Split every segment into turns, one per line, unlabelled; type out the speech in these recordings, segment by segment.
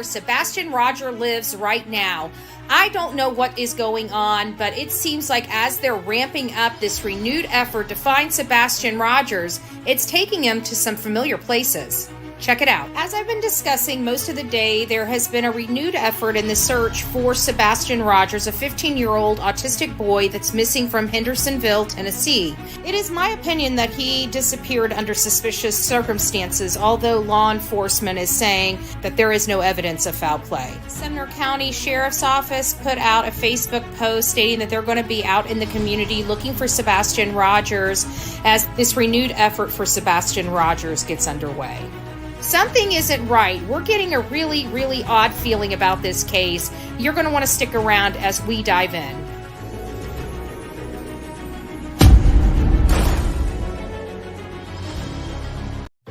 Sebastian Rogers lives right now. I don't know what is going on, but it seems like as they're ramping up this renewed effort to find Sebastian Rogers, it's taking him to some familiar places. Check it out. As I've been discussing most of the day, there has been a renewed effort in the search for Sebastian Rogers, a 15-year-old autistic boy that's missing from Hendersonville, Tennessee. It is my opinion that he disappeared under suspicious circumstances, although law enforcement is saying that there is no evidence of foul play. Sumner County Sheriff's Office put out a Facebook post stating that they're going to be out in the community looking for Sebastian Rogers as this renewed effort for Sebastian Rogers gets underway. Something isn't right. We're getting a really, really odd feeling about this case. You're going to want to stick around as we dive in.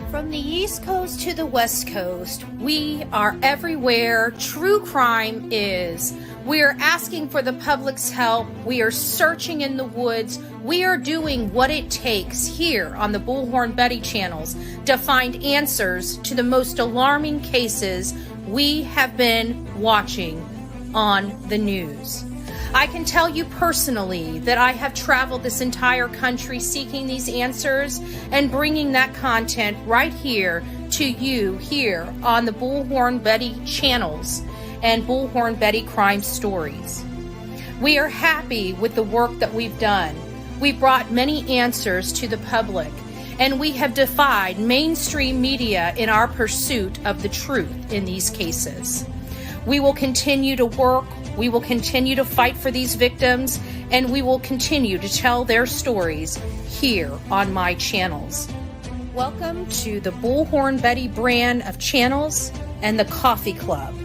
From the East Coast to the West Coast, we are everywhere true crime is. We are asking for the public's help. We are searching in the woods. We are doing what it takes here on the Bullhorn Betty channels to find answers to the most alarming cases we have been watching on the news. I can tell you personally that I have traveled this entire country seeking these answers and bringing that content right here to you here on the Bullhorn Betty channels and Bullhorn Betty Crime Stories. We are happy with the work that we've done. We brought many answers to the public, and we have defied mainstream media in our pursuit of the truth in these cases. We will continue to work, we will continue to fight for these victims, and we will continue to tell their stories here on my channels. Welcome to the Bullhorn Betty brand of channels and the Coffee Club.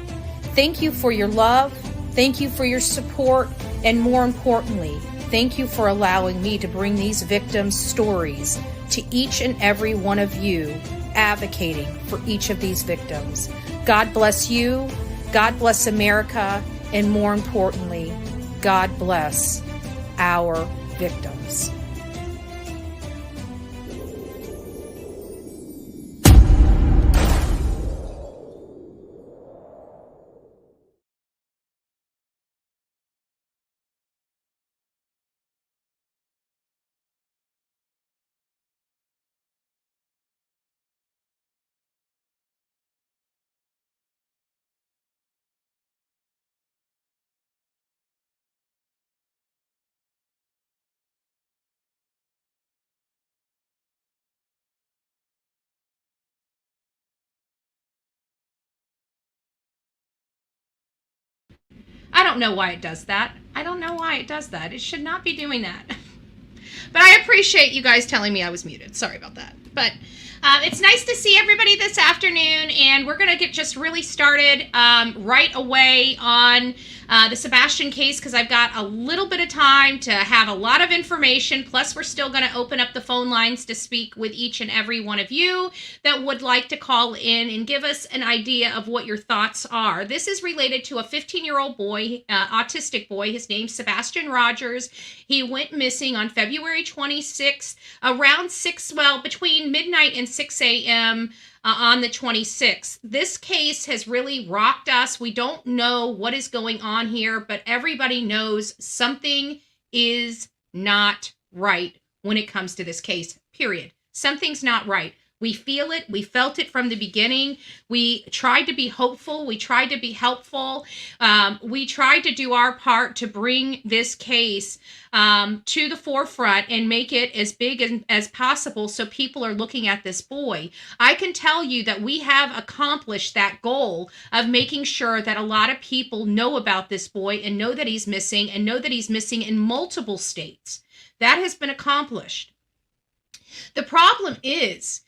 Thank you for your love, thank you for your support, and more importantly, thank you for allowing me to bring these victims' stories to each and every one of you, advocating for each of these victims. God bless you, God bless America, and more importantly, God bless our victims. I don't know why it does that. It should not be doing that. But I appreciate you guys telling me I was muted. Sorry about that. But it's nice to see everybody this afternoon, and we're going to get just really started right away on the Sebastian case, because I've got a little bit of time to have a lot of information. Plus, we're still going to open up the phone lines to speak with each and every one of you that would like to call in and give us an idea of what your thoughts are. This is related to a 15-year-old boy, autistic boy. His name's Sebastian Rogers. He went missing on February 26th, around between midnight and 6 a.m. On the 26th. This case has really rocked us. We don't know what is going on here, but everybody knows something is not right when it comes to this case, period. Something's not right. We feel it. We felt it from the beginning. We tried to be hopeful. We tried to be helpful. We tried to do our part to bring this case to the forefront and make it as big as possible so people are looking at this boy. I can tell you that we have accomplished that goal of making sure that a lot of people know about this boy and know that he's missing, and know that he's missing in multiple states. That has been accomplished. The problem is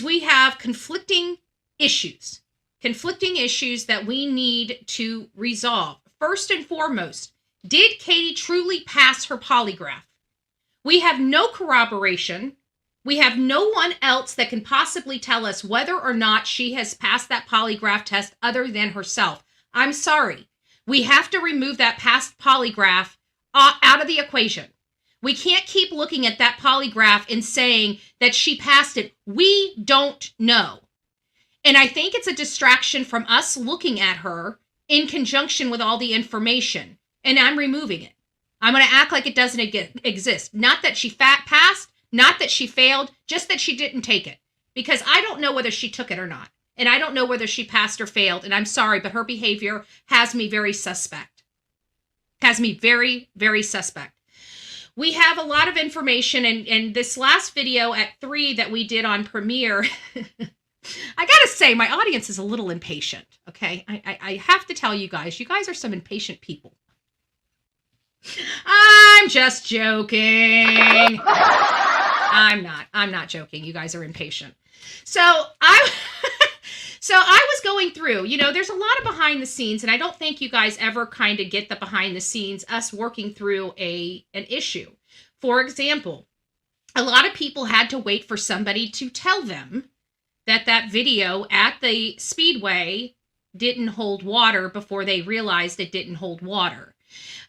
we have conflicting issues that we need to resolve. First and foremost, did Katie truly pass her polygraph? We have no corroboration. We have no one else that can possibly tell us whether or not she has passed that polygraph test other than herself. I'm sorry. We have to remove that past polygraph out of the equation. We can't keep looking at that polygraph and saying that she passed it. We don't know. And I think it's a distraction from us looking at her in conjunction with all the information. And I'm removing it. I'm going to act like it doesn't exist. Not that she passed, not that she failed, just that she didn't take it. Because I don't know whether she took it or not. And I don't know whether she passed or failed. And I'm sorry, but her behavior has me very suspect. Has me very, very suspect. We have a lot of information. And this last video at 3 that we did on Premiere, I gotta say, my audience is a little impatient, okay? I have to tell you guys are some impatient people. I'm just joking. I'm not joking. You guys are impatient. So I was going through, there's a lot of behind the scenes, and I don't think you guys ever kind of get the behind the scenes, us working through an issue. For example, a lot of people had to wait for somebody to tell them that video at the speedway didn't hold water before they realized it didn't hold water.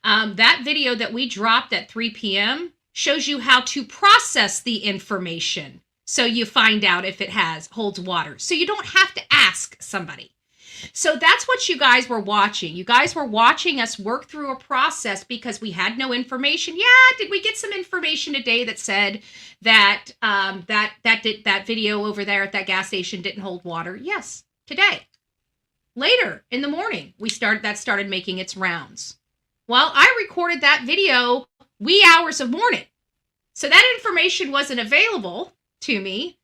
That video that we dropped at 3 p.m. shows you how to process the information so you find out if it holds water. So you don't have to ask somebody. So that's what you guys were watching. You guys were watching us work through a process because we had no information. Yeah, did we get some information today that said that that video over there at that gas station didn't hold water? Yes, today. Later in the morning, that started making its rounds. Well, I recorded that video wee hours of morning. So that information wasn't available to me,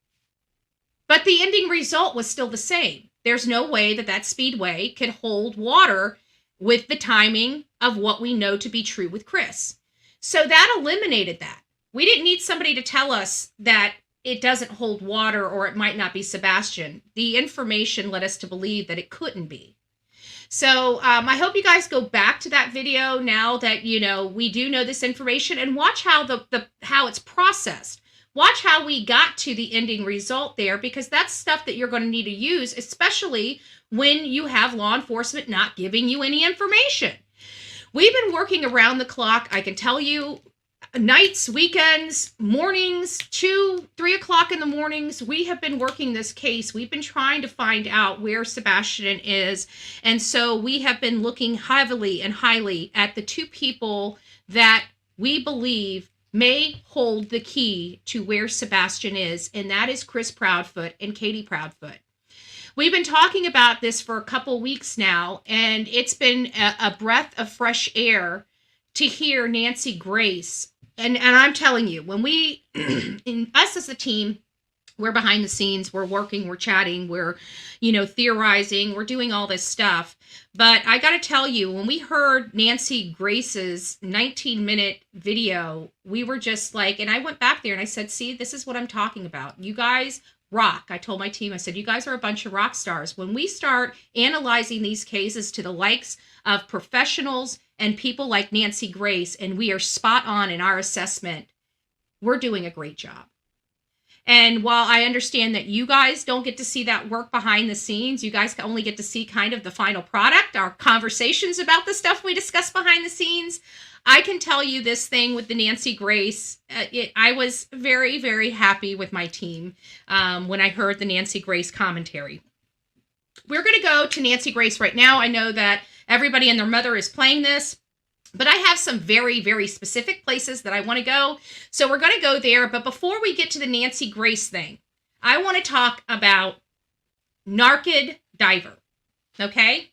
but the ending result was still the same. There's no way that speedway could hold water with the timing of what we know to be true with Chris. So that eliminated that. We didn't need somebody to tell us that it doesn't hold water or it might not be Sebastian. The information led us to believe that it couldn't be. So I hope you guys go back to that video now that, we do know this information, and watch how how it's processed. Watch how we got to the ending result there, because that's stuff that you're going to need to use, especially when you have law enforcement not giving you any information. We've been working around the clock. I can tell you, nights, weekends, mornings, 2, 3 o'clock in the mornings, we have been working this case. We've been trying to find out where Sebastian is. And so we have been looking heavily and highly at the 2 people that we believe may hold the key to where Sebastian is, and that is Chris Proudfoot and Katie Proudfoot. We've been talking about this for a couple weeks now, and it's been a breath of fresh air to hear Nancy Grace. And I'm telling you, when we, us as a team, we're behind the scenes, we're working, we're chatting, we're, theorizing, we're doing all this stuff. But I got to tell you, when we heard Nancy Grace's 19-minute video, we were just like, and I went back there and I said, see, this is what I'm talking about. You guys rock. I told my team, I said, you guys are a bunch of rock stars. When we start analyzing these cases to the likes of professionals and people like Nancy Grace, and we are spot on in our assessment, we're doing a great job. And while I understand that you guys don't get to see that work behind the scenes, you guys only get to see kind of the final product, our conversations about the stuff we discuss behind the scenes. I can tell you this thing with the Nancy Grace, I was very, very happy with my team when I heard the Nancy Grace commentary. We're going to go to Nancy Grace right now. I know that everybody and their mother is playing this, but I have some very, very specific places that I want to go. So we're going to go there. But before we get to the Nancy Grace thing, I want to talk about Narid Diver. Okay?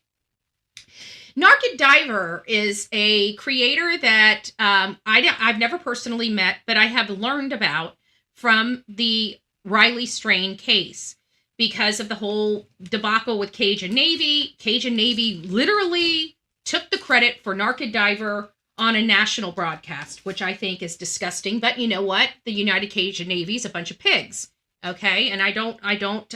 Narid Diver is a creator that I've never personally met, but I have learned about from the Riley Strain case because of the whole debacle with Cajun Navy. Cajun Navy literally took the credit for Narid Diver on a national broadcast, which I think is disgusting. But you know what? The United Cajun Navy is a bunch of pigs. Okay, and I don't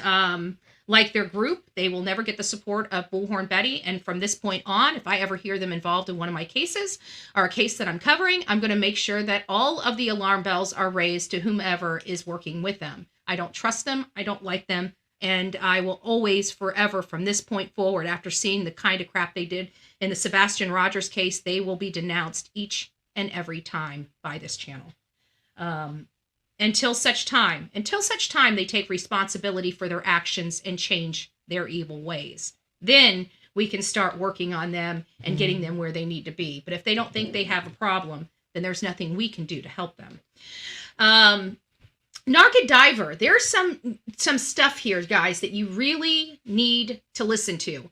like their group. They will never get the support of Bullhorn Betty. And from this point on, if I ever hear them involved in one of my cases or a case that I'm covering, I'm going to make sure that all of the alarm bells are raised to whomever is working with them. I don't trust them. I don't like them. And I will always, forever, from this point forward, after seeing the kind of crap they did in the Sebastian Rogers case, they will be denounced each and every time by this channel. until such time they take responsibility for their actions and change their evil ways. Then we can start working on them and getting them where they need to be. But if they don't think they have a problem, then there's nothing we can do to help them. Narid Diver, there's some stuff here, guys, that you really need to listen to.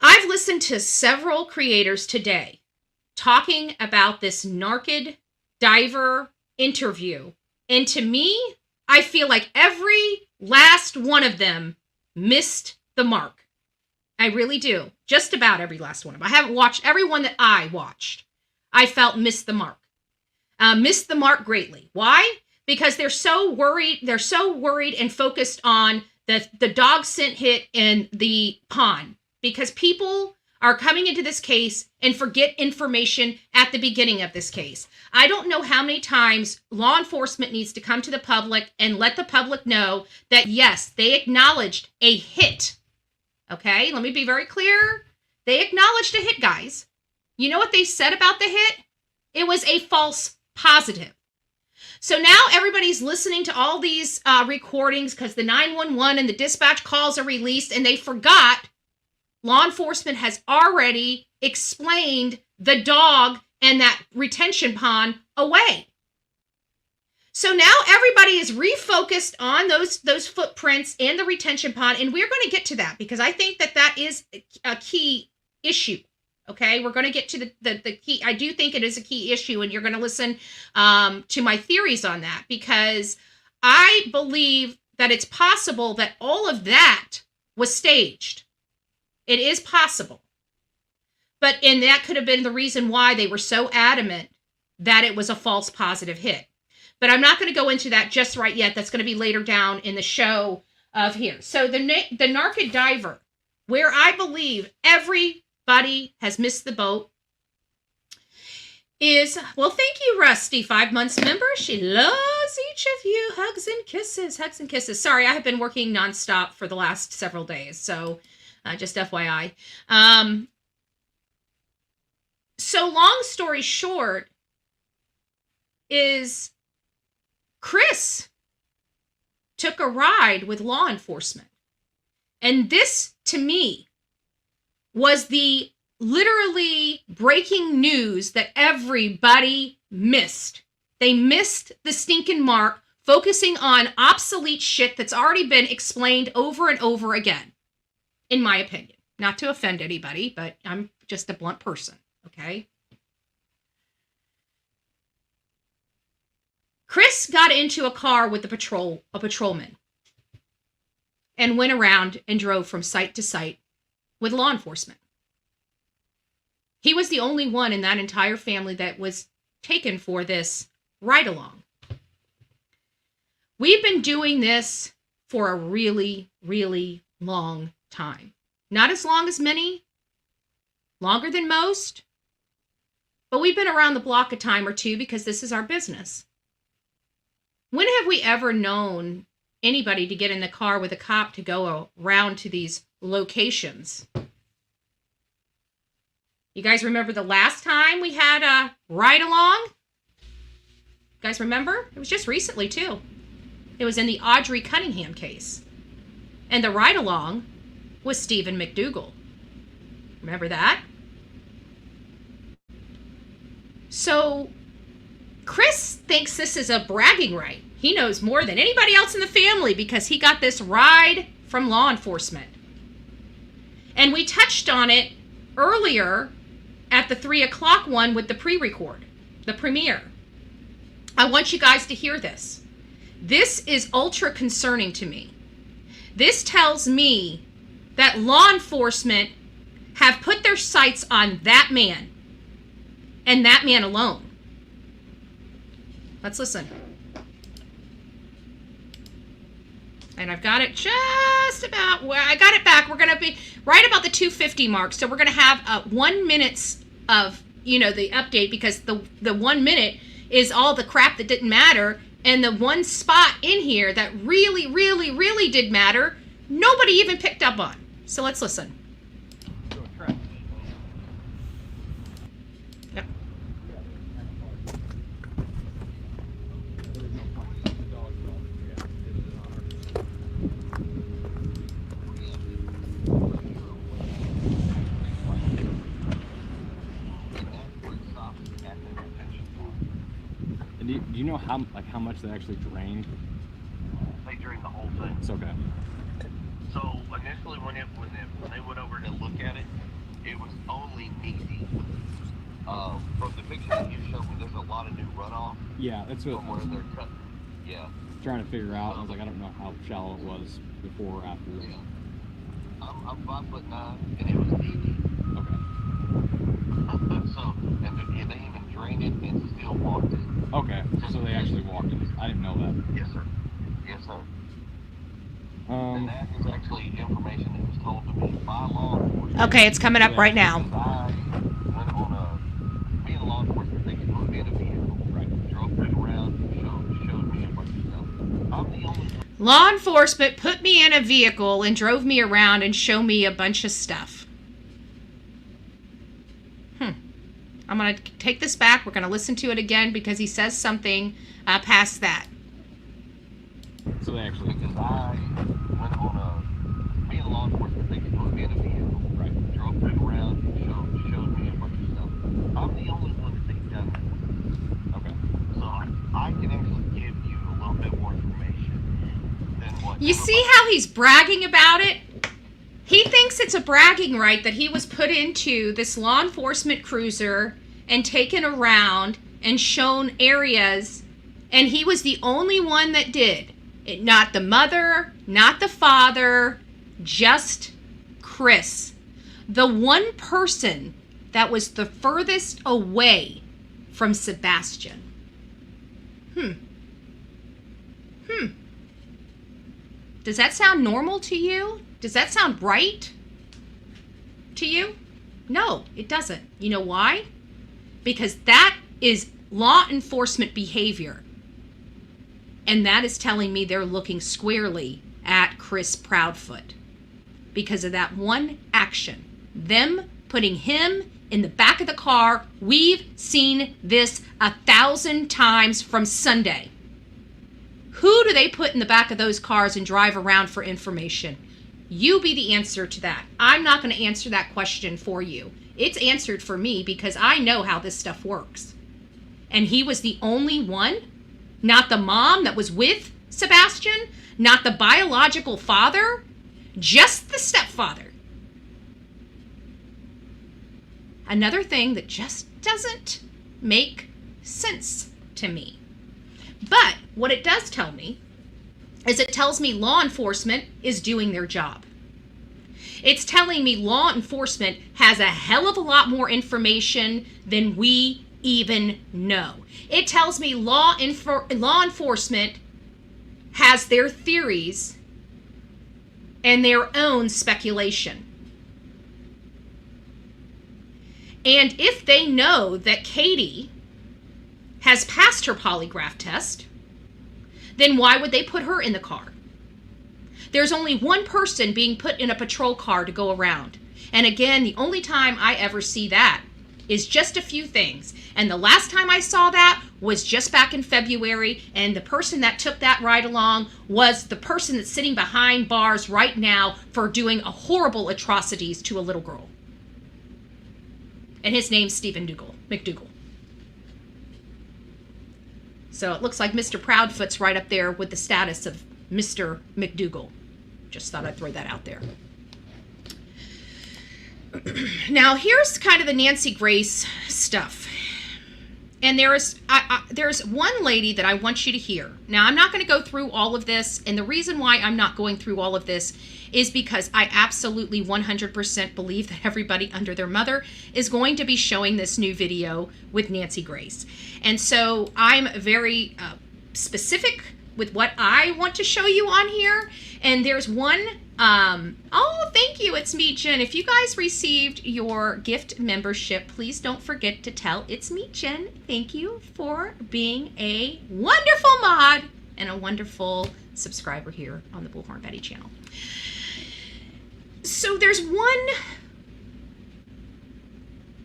I've listened to several creators today talking about this Narid Diver interview. And to me, I feel like every last one of them missed the mark. I really do. Just about every last one of them. I haven't watched every one that I watched. I felt missed the mark. Missed the mark greatly. Why? Because they're so worried. They're so worried and focused on the dog scent hit in the pond. Because people are coming into this case and forget information at the beginning of this case. I don't know how many times law enforcement needs to come to the public and let the public know that, yes, they acknowledged a hit. Okay, let me be very clear. They acknowledged a hit, guys. You know what they said about the hit? It was a false positive. So now everybody's listening to all these recordings because the 911 and the dispatch calls are released, and they forgot law enforcement has already explained the dog and that retention pond away. So now everybody is refocused on those footprints and the retention pond, and we're going to get to that because I think that is a key issue. Okay, we're going to get to the key. I do think it is a key issue, and you're going to listen to my theories on that because I believe that it's possible that all of that was staged. It is possible. And that could have been the reason why they were so adamant that it was a false positive hit. But I'm not going to go into that just right yet. That's going to be later down in the show of here. So the Narid Diver, where I believe everybody has missed the boat, is, well, thank you, Rusty, 5 months member. She loves each of you. Hugs and kisses, hugs and kisses. Sorry, I have been working nonstop for the last several days. So just FYI. So long story short is Chris took a ride with law enforcement. And this, to me, was the literally breaking news that everybody missed. They missed the stinking mark, focusing on obsolete shit that's already been explained over and over again. In my opinion, not to offend anybody, but I'm just a blunt person, okay? Chris got into a car with a patrolman, and went around and drove from site to site with law enforcement. He was the only one in that entire family that was taken for this ride-along. We've been doing this for a really, really long time. Not as long as many, longer than most, but we've been around the block a time or two because this is our business. When have we ever known anybody to get in the car with a cop to go around to these locations? You guys remember the last time we had a ride-along? You guys remember? It was just recently, too. It was in the Audrey Cunningham case. And the ride-along was Stephen McDougal. Remember that? So Chris thinks this is a bragging right. He knows more than anybody else in the family because he got this ride from law enforcement. And we touched on it earlier at the 3 o'clock one with the pre-record, the premiere. I want you guys to hear this. This is ultra concerning to me. This tells me that law enforcement have put their sights on that man and that man alone. Let's listen. And I've got it just about where I got it back. We're going to be right about the 2:50 mark. So we're going to have 1 minute of, the update because the 1 minute is all the crap that didn't matter. And the one spot in here that really, really, really did matter, nobody even picked up on. So let's listen.
What Do you know how much they actually drained?
They drained the whole thing.
It's okay.
So initially, when they went over to look at it, it was only knee-deep. From the picture that you showed me, there's a lot of new runoff.
Yeah, that's what
from where they're cut. Yeah.
Trying to figure out. I was like, I don't know how shallow it was before or after.
Yeah. I'm 5'9", and it was knee-deep.
Okay.
So, and they even drained it and still walked it.
Okay, so they actually walked it. I didn't know that.
Yes, sir. Yes, sir. And that is actually information that was told to me by law enforcement.
Okay, it's coming up right now.
I went on me and law enforcement, they could put me in a vehicle.
Right.
Drove it around, showed me a bunch of stuff. I'm the only one.
Law enforcement put me in a vehicle and drove me around and showed me a bunch of stuff. I'm going to take this back. We're going to listen to it again because he says something past that.
So they actually...
Because I went on me and law enforcement, they could put me in a vehicle.
Right.
Drove it around, showed me a bunch of stuff. I'm the only one that they've done that.
Okay.
So I can actually give you a little bit more information than what...
You see how he's bragging about it? He thinks it's a bragging right that he was put into this law enforcement cruiser and taken around and shown areas, and he was the only one that did. Not the mother, not the father, just Chris. The one person that was the furthest away from Sebastian. Does that sound normal to you? Does that sound right to you? No, it doesn't. You know why? Because that is law enforcement behavior. And that is telling me they're looking squarely at Chris Proudfoot because of that one action. Them putting him in the back of the car. We've seen this 1,000 times from Sunday. Who do they put in the back of those cars and drive around for information? You be the answer to that. I'm not going to answer that question for you. It's answered for me because I know how this stuff works. And he was the only one, not the mom that was with Sebastian, not the biological father, just the stepfather. Another thing that just doesn't make sense to me. But what it does tell me is it tells me law enforcement is doing their job. It's telling me law enforcement has a hell of a lot more information than we even know. It tells me law enforcement has their theories and their own speculation. And if they know that Katie has passed her polygraph test, then why would they put her in the car? There's only one person being put in a patrol car to go around. And again, the only time I ever see that is just a few things. And the last time I saw that was just back in February, and the person that took that ride along was the person that's sitting behind bars right now for doing horrible atrocities to a little girl. And his name's Stephen McDougal. So it looks like Mr. Proudfoot's right up there with the status of Mr. McDougal. Just thought I'd throw that out there. Now, here's kind of the Nancy Grace stuff. And there's one lady that I want you to hear. Now, I'm not going to go through all of this. And the reason why I'm not going through all of this is because I absolutely 100% believe that everybody under their mother is going to be showing this new video with Nancy Grace. And so I'm very specific with what I want to show you on here. And there's one, oh, thank you, it's me, Jen. If you guys received your gift membership, please don't forget to tell it's me, Jen. Thank you for being a wonderful mod and a wonderful subscriber here on the Bullhorn Betty channel. So there's one,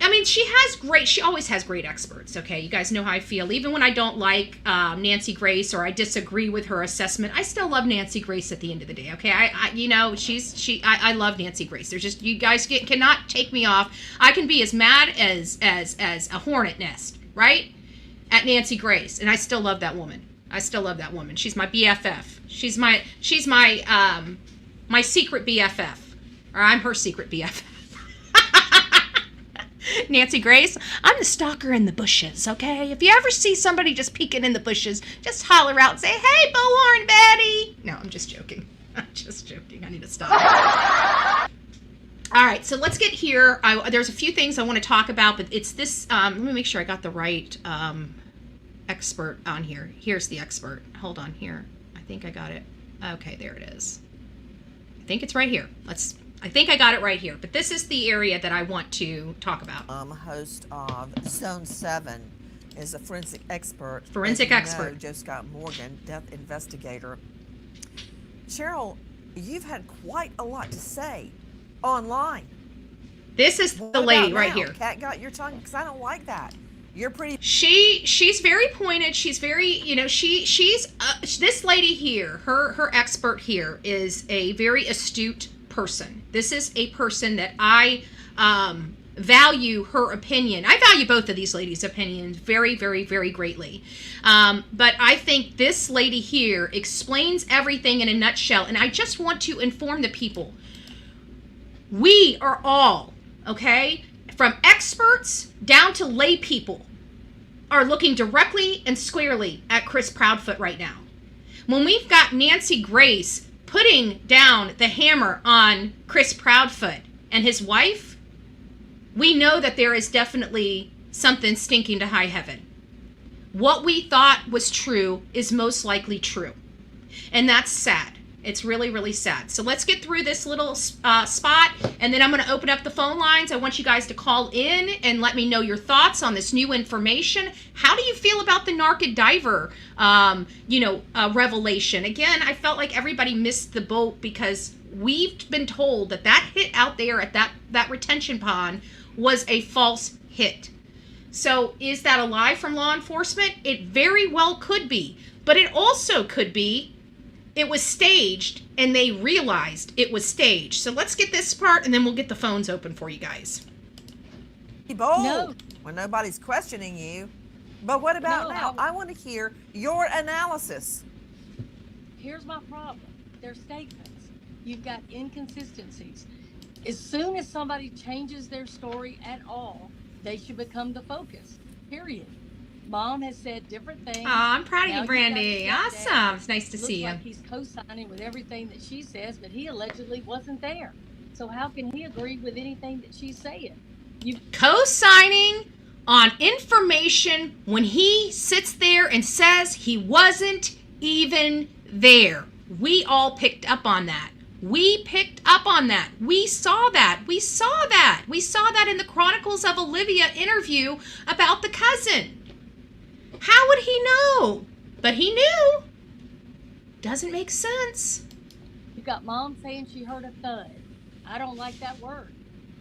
I mean, she always has great experts, okay? You guys know how I feel. Even when I don't like Nancy Grace or I disagree with her assessment, I still love Nancy Grace at the end of the day, okay? I love Nancy Grace. There's just, you guys cannot take me off. I can be as mad as a hornet nest, right? at Nancy Grace, and I still love that woman. She's my BFF. She's my my secret BFF, or I'm her secret BFF. Nancy Grace, I'm the stalker in the bushes, okay? If you ever see somebody just peeking in the bushes, just holler out and say, "Hey, Bullhorn Betty." No, I'm just joking. I need to stop. All right, so let's get here. There's a few things I want to talk about, but it's this. Let me make sure I got the right expert on here. Here's the expert. Hold on here. I think I got it. Okay, there it is. I think it's right here. I think I got it right here. But this is the area that I want to talk about.
Host of Zone 7 is a forensic expert.
Joe
Scott Morgan, death investigator. Cheryl, you've had quite a lot to say online.
This is the lady right here.
Cat got your tongue, because I don't like that. You're pretty.
She's very pointed. She's very, she's this lady here. Her expert here is a very astute person. This is a person that I value her opinion. I value both of these ladies' opinions very, very, very greatly. But I think this lady here explains everything in a nutshell. And I just want to inform the people. We are all, okay, from experts down to lay people, are looking directly and squarely at Chris Proudfoot right now. When we've got Nancy Grace putting down the hammer on Chris Proudfoot and his wife, we know that there is definitely something stinking to high heaven. What we thought was true is most likely true. And that's sad. It's really, really sad. So let's get through this little spot, and then I'm going to open up the phone lines. I want you guys to call in and let me know your thoughts on this new information. How do you feel about the Narid Diver, revelation? Again, I felt like everybody missed the boat because we've been told that hit out there at that retention pond was a false hit. So is that a lie from law enforcement? It very well could be, but it also could be it was staged, and they realized it was staged. So let's get this part, and then we'll get the phones open for you guys.
Be bold when nobody's questioning you. But what about now? I want to hear your analysis.
Here's my problem. They're statements. You've got inconsistencies. As soon as somebody changes their story at all, they should become the focus, period. Mom has said different things.
Oh, I'm proud of you, Brandy. Awesome. It's nice to see you.
Looks like he's co-signing with everything that she says, but he allegedly wasn't there. So how can he agree with anything that she's saying?
Co-signing on information when he sits there and says he wasn't even there. We all picked up on that. We picked up on that. We saw that. We saw that in the Chronicles of Olivia interview about the cousin. How would he know? But he knew. Doesn't make sense.
You got Mom saying she heard a thud. I don't like that word.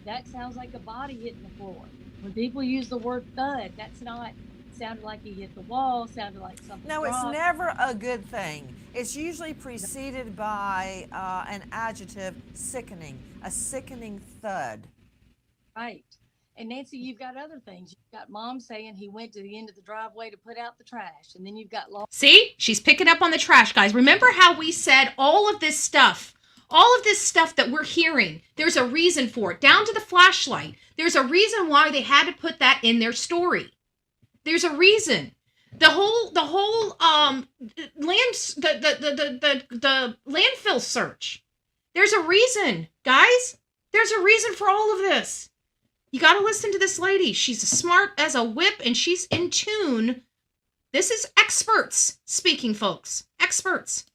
That sounds like a body hitting the floor. When people use the word thud, that's not, sounded like he hit the wall, sounded like something.
No, it's never a good thing. It's usually preceded by an adjective, sickening, a sickening thud.
Right. And Nancy, you've got other things. You've got Mom saying he went to the end of the driveway to put out the trash. And then you've got
See, she's picking up on the trash, guys. Remember how we said all of this stuff that we're hearing, there's a reason for it. Down to the flashlight. There's a reason why they had to put that in their story. There's a reason. The whole landfill search. There's a reason, guys. There's a reason for all of this. You got to listen to this lady. She's smart as a whip, and she's in tune. This is experts speaking, folks. Experts.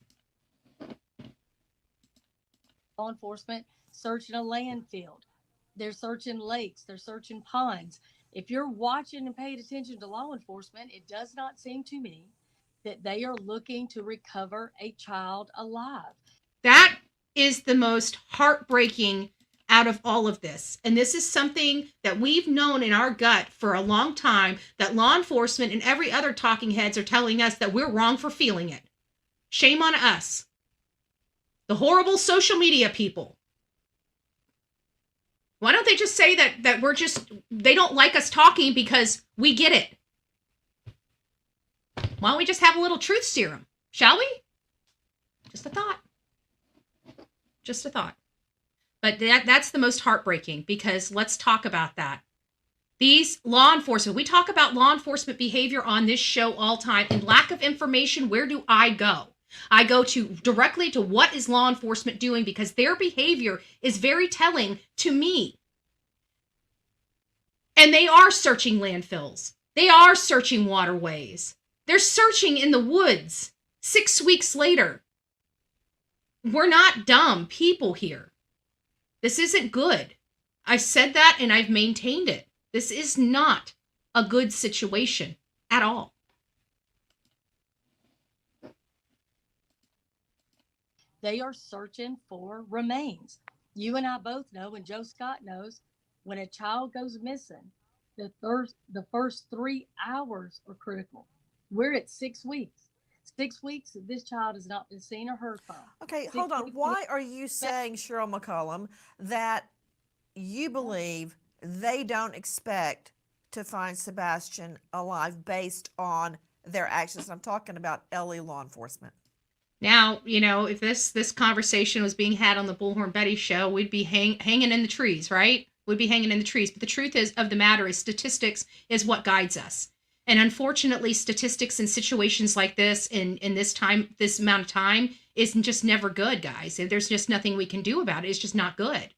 law enforcement searching a landfill. They're searching lakes. They're searching ponds. If you're watching and paying attention to law enforcement, it does not seem to me that they are looking to recover a child alive.
That is the most heartbreaking out of all of this. And this is something that we've known in our gut for a long time, that law enforcement and every other talking heads are telling us that we're wrong for feeling it. Shame on us. The horrible social media people. Why don't they just say that we're just, they don't like us talking because we get it. Why don't we just have a little truth serum? Shall we? Just a thought. Just a thought. But that's the most heartbreaking, because let's talk about that. These law enforcement, we talk about law enforcement behavior on this show all time, and lack of information. Where do I go? I go directly to what is law enforcement doing, because their behavior is very telling to me. And they are searching landfills. They are searching waterways. They're searching in the woods 6 weeks later. We're not dumb people here. This isn't good. I've said that and I've maintained it. This is not a good situation at all.
They are searching for remains. You and I both know, and Joe Scott knows, when a child goes missing, the first 3 hours are critical. We're at 6 weeks. 6 weeks that this child has not been seen or heard from.
Okay, hold on. Why are you saying, Cheryl McCollum, that you believe they don't expect to find Sebastian alive based on their actions? I'm talking about LE law enforcement.
Now, if this conversation was being had on the Bullhorn Betty show, we'd be hanging in the trees, right? We'd be hanging in the trees. But the truth of the matter is, statistics is what guides us. And unfortunately, statistics in situations like this, in this amount of time, is just never good, guys. There's just nothing we can do about it. It's just not good.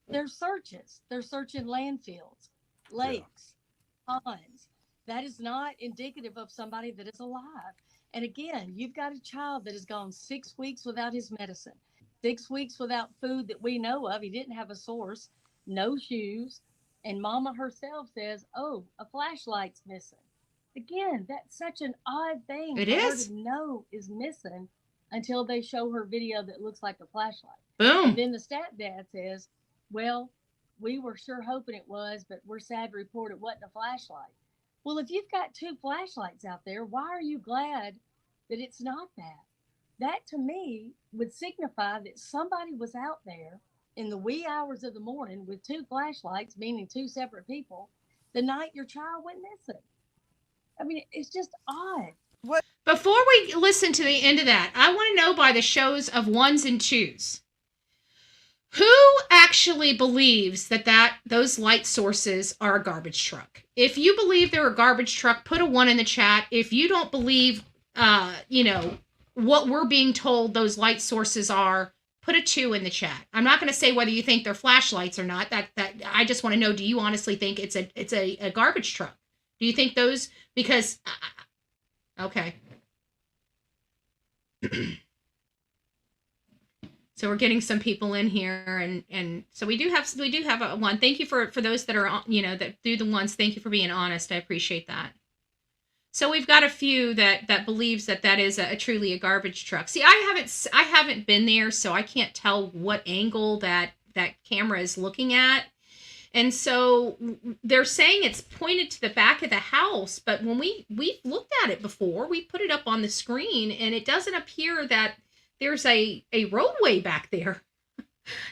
They're searches. They're searching landfills, lakes, ponds. That is not indicative of somebody that is alive. And again, you've got a child that has gone 6 weeks without his medicine, 6 weeks without food that we know of. He didn't have a source, no shoes. And mama herself says, oh, a flashlight's missing. Again, that's such an odd thing
It
for
is.
her to know is missing until they show her video that looks like a flashlight.
Boom.
And then the stepdad says, well, we were sure hoping it was, but we're sad to report it wasn't a flashlight. Well, if you've got 2 flashlights out there, why are you glad that it's not that? That to me would signify that somebody was out there in the wee hours of the morning with 2 flashlights, meaning 2 separate people, the night your child went missing. I mean, it's just odd.
Before we listen to the end of that, I want to know, by the shows of 1s and 2s, who actually believes that those light sources are a garbage truck? If you believe they're a garbage truck, put a 1 in the chat. If you don't believe, what we're being told those light sources are, put a 2 in the chat. I'm not going to say whether you think they're flashlights or not. That I just want to know, do you honestly think it's a garbage truck? Do you think those, because okay. So we're getting some people in here, and so we do have a 1. Thank you for those that are, that do the 1s. Thank you for being honest. I appreciate that. So we've got a few that believes that is a truly a garbage truck. See, I haven't been there, so I can't tell what angle that camera is looking at. And so they're saying it's pointed to the back of the house, but when we've looked at it before, we put it up on the screen, and it doesn't appear that there's a roadway back there.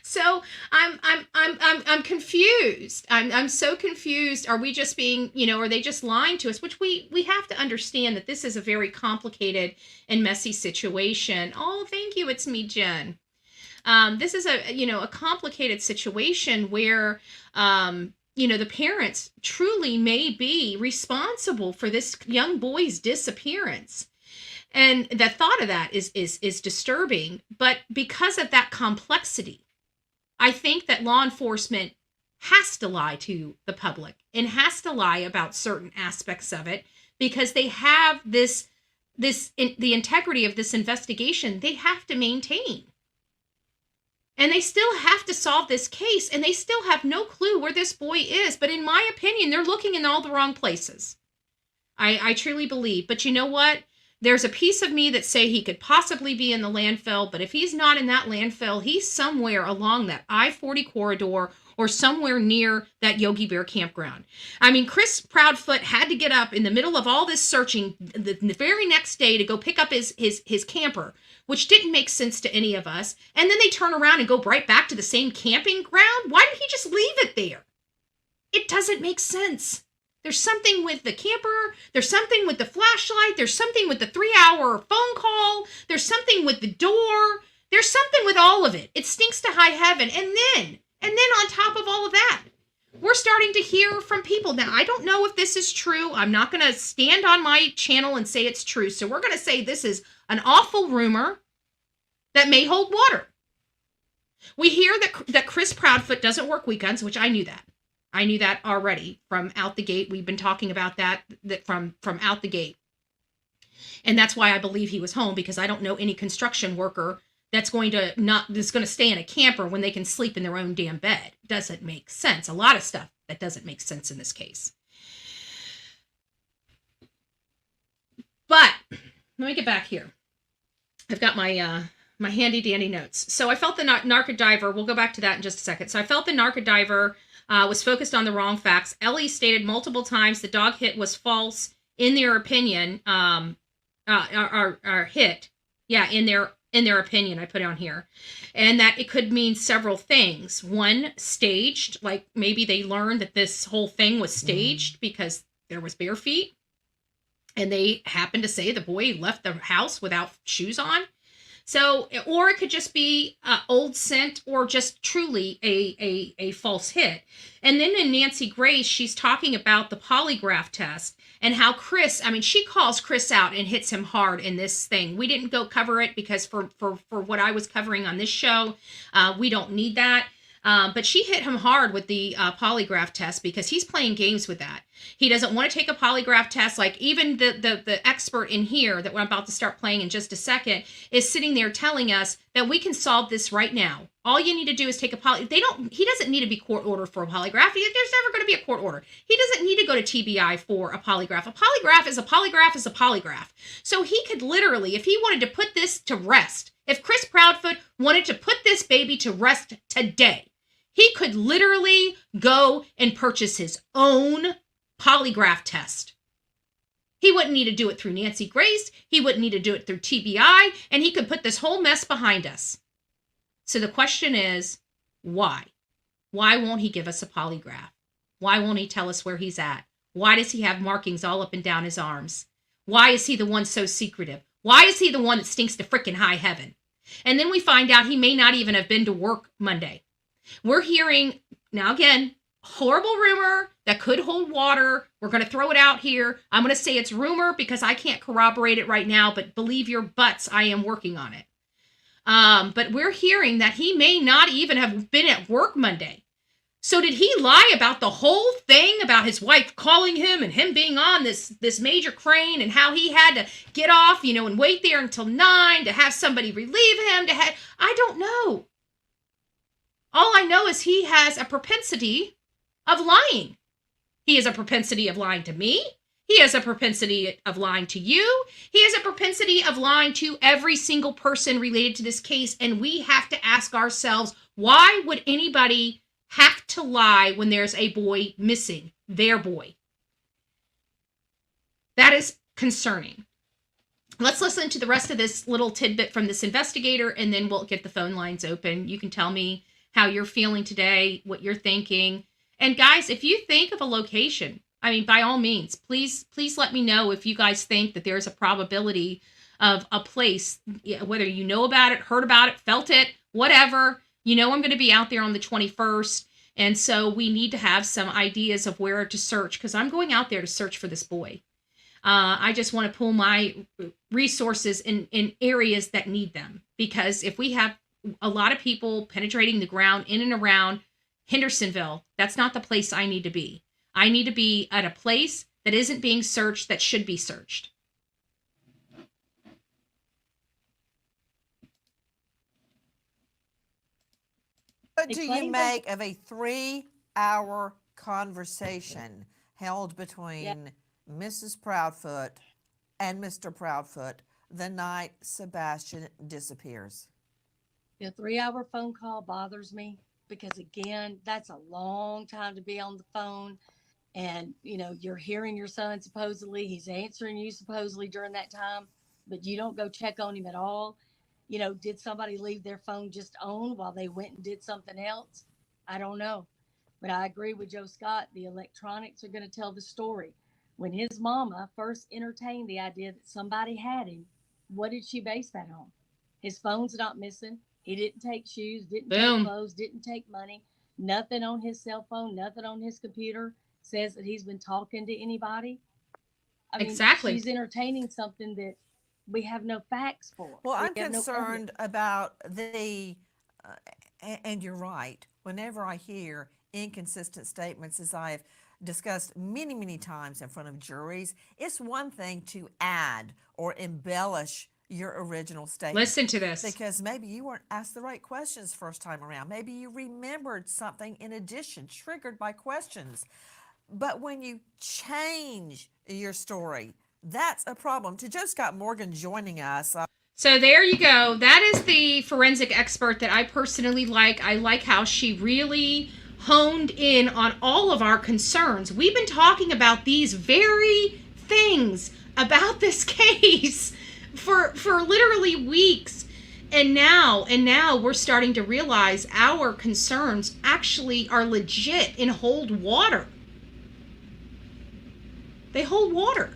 So I'm confused. I'm so confused. Are we just being, are they just lying to us? Which we have to understand that this is a very complicated and messy situation. Oh, thank you. It's me, Jen. This is a complicated situation where, the parents truly may be responsible for this young boy's disappearance. And the thought of that is disturbing. But because of that complexity, I think that law enforcement has to lie to the public and has to lie about certain aspects of it, because they have the integrity of this investigation they have to maintain. And they still have to solve this case, and they still have no clue where this boy is. But in my opinion, they're looking in all the wrong places. I truly believe. But you know what? There's a piece of me that say he could possibly be in the landfill, but if he's not in that landfill, he's somewhere along that I-40 corridor or somewhere near that Yogi Bear campground. I mean, Chris Proudfoot had to get up in the middle of all this searching the very next day to go pick up his camper, which didn't make sense to any of us. And then they turn around and go right back to the same camping ground. Why didn't he just leave it there? It doesn't make sense. There's something with the camper. There's something with the flashlight. There's something with the 3-hour phone call. There's something with the door. There's something with all of it. It stinks to high heaven. And then on top of all of that, we're starting to hear from people. Now, I don't know if this is true. I'm not going to stand on my channel and say it's true. So we're going to say this is an awful rumor that may hold water. We hear that Chris Proudfoot doesn't work weekends, which I knew that. I knew that already from out the gate. We've been talking about that from out the gate. And that's why I believe he was home, because I don't know any construction worker that's going to stay in a camper when they can sleep in their own damn bed. Doesn't make sense. A lot of stuff that doesn't make sense in this case. But let me get back here. I've got my my handy dandy notes. So I felt the Narid Diver. We'll go back to that in just a second. So I felt the Narid Diver was focused on the wrong facts. Ellie stated multiple times the dog hit was false in their opinion. Our hit, yeah, in their opinion, I put it on here, and that it could mean several things. One, staged, like maybe they learned that this whole thing was staged because there was bare feet, and they happened to say the boy left the house without shoes on. So, or it could just be old scent, or just truly a false hit. And then in Nancy Grace, she's talking about the polygraph test and how Chris, I mean, she calls Chris out and hits him hard in this thing. We didn't go cover it because for what I was covering on this show, we don't need that. But she hit him hard with the polygraph test because he's playing games with that. He doesn't want to take a polygraph test. Like even the expert in here that we're about to start playing in just a second is sitting there telling us that we can solve this right now. All you need to do is take a he doesn't need to be court ordered for a polygraph. There's never going to be a court order. He doesn't need to go to TBI for a polygraph. A polygraph is a polygraph is a polygraph. So he could literally, if he wanted to put this to rest, if Chris Proudfoot wanted to put this baby to rest today, he could literally go and purchase his own polygraph test. He wouldn't need to do it through Nancy Grace. He wouldn't need to do it through TBI, and he could put this whole mess behind us. So the question is, why? Why won't he give us a polygraph? Why won't he tell us where he's at? Why does he have markings all up and down his arms? Why is he the one so secretive? Why is he the one that stinks to frickin' high heaven? And then we find out he may not even have been to work Monday. We're hearing, now again, horrible rumor that could hold water. We're going to throw it out here. I'm going to say it's rumor because I can't corroborate it right now, but believe your butts, I am working on it. But we're hearing that he may not even have been at work Monday. So did he lie about the whole thing, about his wife calling him and him being on this major crane and how he had to get off, and wait there until 9 to have somebody relieve him? I don't know. All I know is he has a propensity of lying. He has a propensity of lying to me. He has a propensity of lying to you. He has a propensity of lying to every single person related to this case. And we have to ask ourselves, why would anybody have to lie when there's a boy missing? Their boy. That is concerning. Let's listen to the rest of this little tidbit from this investigator, and then we'll get the phone lines open. You can tell me how you're feeling today, what you're thinking. And guys, if you think of a location, I mean, by all means, please let me know if you guys think that there's a probability of a place, whether you know about it, heard about it, felt it, whatever. I'm going to be out there on the 21st. And so we need to have some ideas of where to search, because I'm going out there to search for this boy. I just want to pull my resources in areas that need them, because if we have a lot of people penetrating the ground in and around Hendersonville, that's not the place I need to be. I need to be at a place that isn't being searched, that should be searched.
What do you make of a 3-hour conversation held between Mrs. Proudfoot and Mr. Proudfoot the night Sebastian disappears?
The 3-hour phone call bothers me because, again, that's a long time to be on the phone. And, you're hearing your son supposedly, he's answering you supposedly during that time, but you don't go check on him at all. Did somebody leave their phone just on while they went and did something else? I don't know. But I agree with Joe Scott. The electronics are going to tell the story. When his mama first entertained the idea that somebody had him, what did she base that on? His phone's not missing. He didn't take shoes, didn't take
Boom.
clothes, didn't take money. Nothing on his cell phone, nothing on his computer says that he's been talking to anybody. I mean,
Exactly.
she's entertaining something that we have no facts for.
Well,
We
I'm
have no
concerned
evidence.
about and you're right. Whenever I hear inconsistent statements, as I have discussed many, many times in front of juries, it's one thing to add or embellish your original statement.
Listen to this.
Because maybe you weren't asked the right questions first time around. Maybe you remembered something in addition, triggered by questions. But when you change your story, that's a problem. To Joe Scott Morgan joining us.
So there you go. That is the forensic expert that I personally like. I like how she really honed in on all of our concerns. We've been talking about these very things about this case for literally weeks. And now we're starting to realize our concerns actually are legit and hold water. They hold water.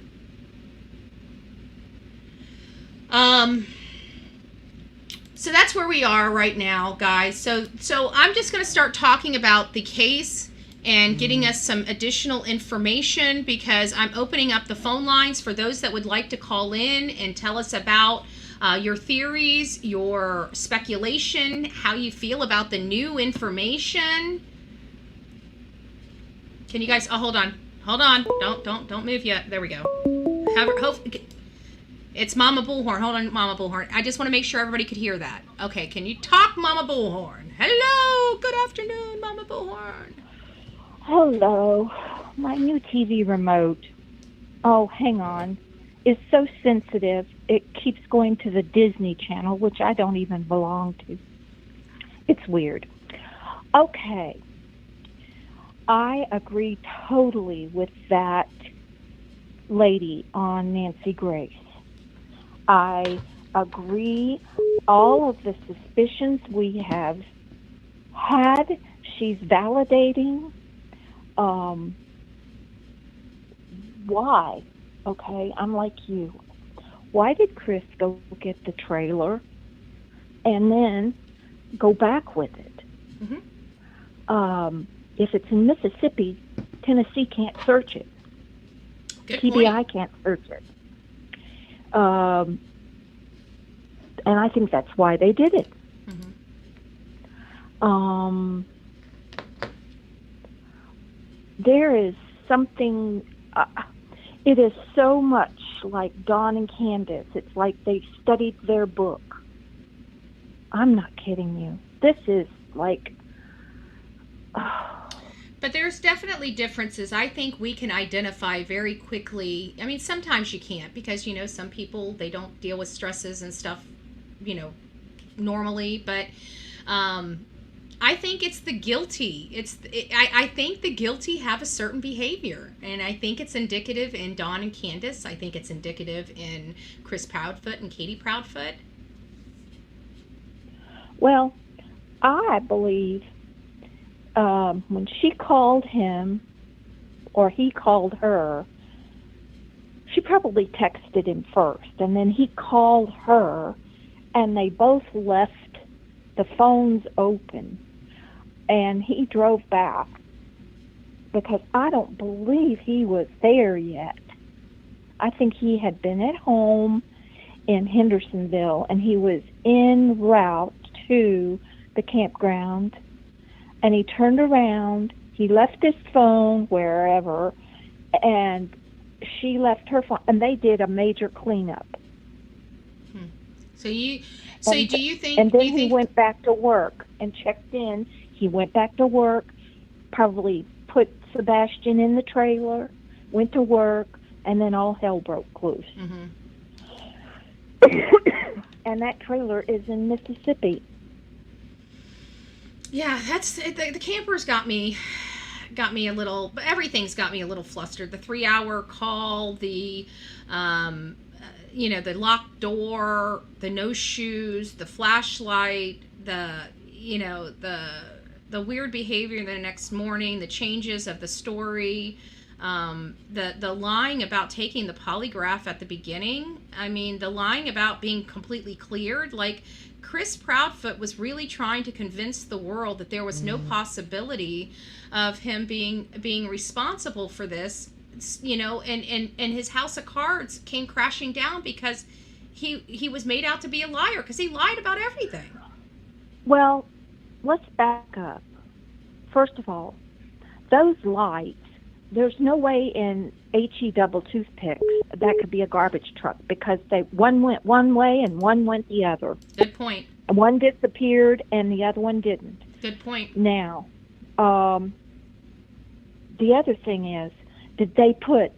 So that's where we are right now, guys. So I'm just going to start talking about the case and getting us some additional information, because I'm opening up the phone lines for those that would like to call in and tell us about your theories, your speculation, how you feel about the new information. Can you guys, oh, hold on. Don't move yet. There we go. It's Mama Bullhorn. Hold on, Mama Bullhorn. I just want to make sure everybody could hear that. Okay, can you talk, Mama Bullhorn? Hello, good afternoon, Mama Bullhorn.
Hello. My new TV remote, oh, hang on, is so sensitive. It keeps going to the Disney Channel, which I don't even belong to. It's weird. Okay. I agree totally with that lady on Nancy Grace. I agree. All of the suspicions we have had, she's validating. Why? Okay, I'm like you. Why did Chris go get the trailer and then go back with it?
Mm-hmm.
If it's in Mississippi, Tennessee can't search it.
Good
TBI
point.
can't search it. And I think that's why they did it.
Mm-hmm.
There is something, it is so much like Dawn and Candace. It's like they studied their book. I'm not kidding you. This is like...
But there's definitely differences. I think we can identify very quickly. I mean, sometimes you can't, because, you know, some people, they don't deal with stresses and stuff, you know, normally. But I think it's the guilty. I think the guilty have a certain behavior. And I think it's indicative in Dawn and Candace. I think it's indicative in Chris Proudfoot and Katie Proudfoot.
Well, I believe when she called him, or he called her, she probably texted him first, and then he called her, and they both left the phones open, and he drove back, because I don't believe he was there yet. I think he had been at home in Hendersonville, and he was en route to the campground, and he turned around, he left his phone wherever, and she left her phone, and they did a major cleanup.
So do you think...
And then he went back to work and checked in. He went back to work, probably put Sebastian in the trailer, went to work, and then all hell broke loose.
Mm-hmm.
And that trailer is in Mississippi.
Yeah, that's the campers got me a little, but everything's got me a little flustered. The 3-hour call, the you know, the locked door, the no shoes, the flashlight, the, you know, the the weird behavior the next morning, the changes of the story, the lying about taking the polygraph at the beginning. I mean, the lying about being completely cleared. Like, Chris Proudfoot was really trying to convince the world that there was no possibility of him being responsible for this, you know, and his house of cards came crashing down because he was made out to be a liar because he lied about everything.
Well, let's back up. First of all, those lights, there's no way in HE double toothpicks that could be a garbage truck because one went one way and one went the other.
Good point.
One disappeared and the other one didn't.
Good point.
Now, the other thing is, did they put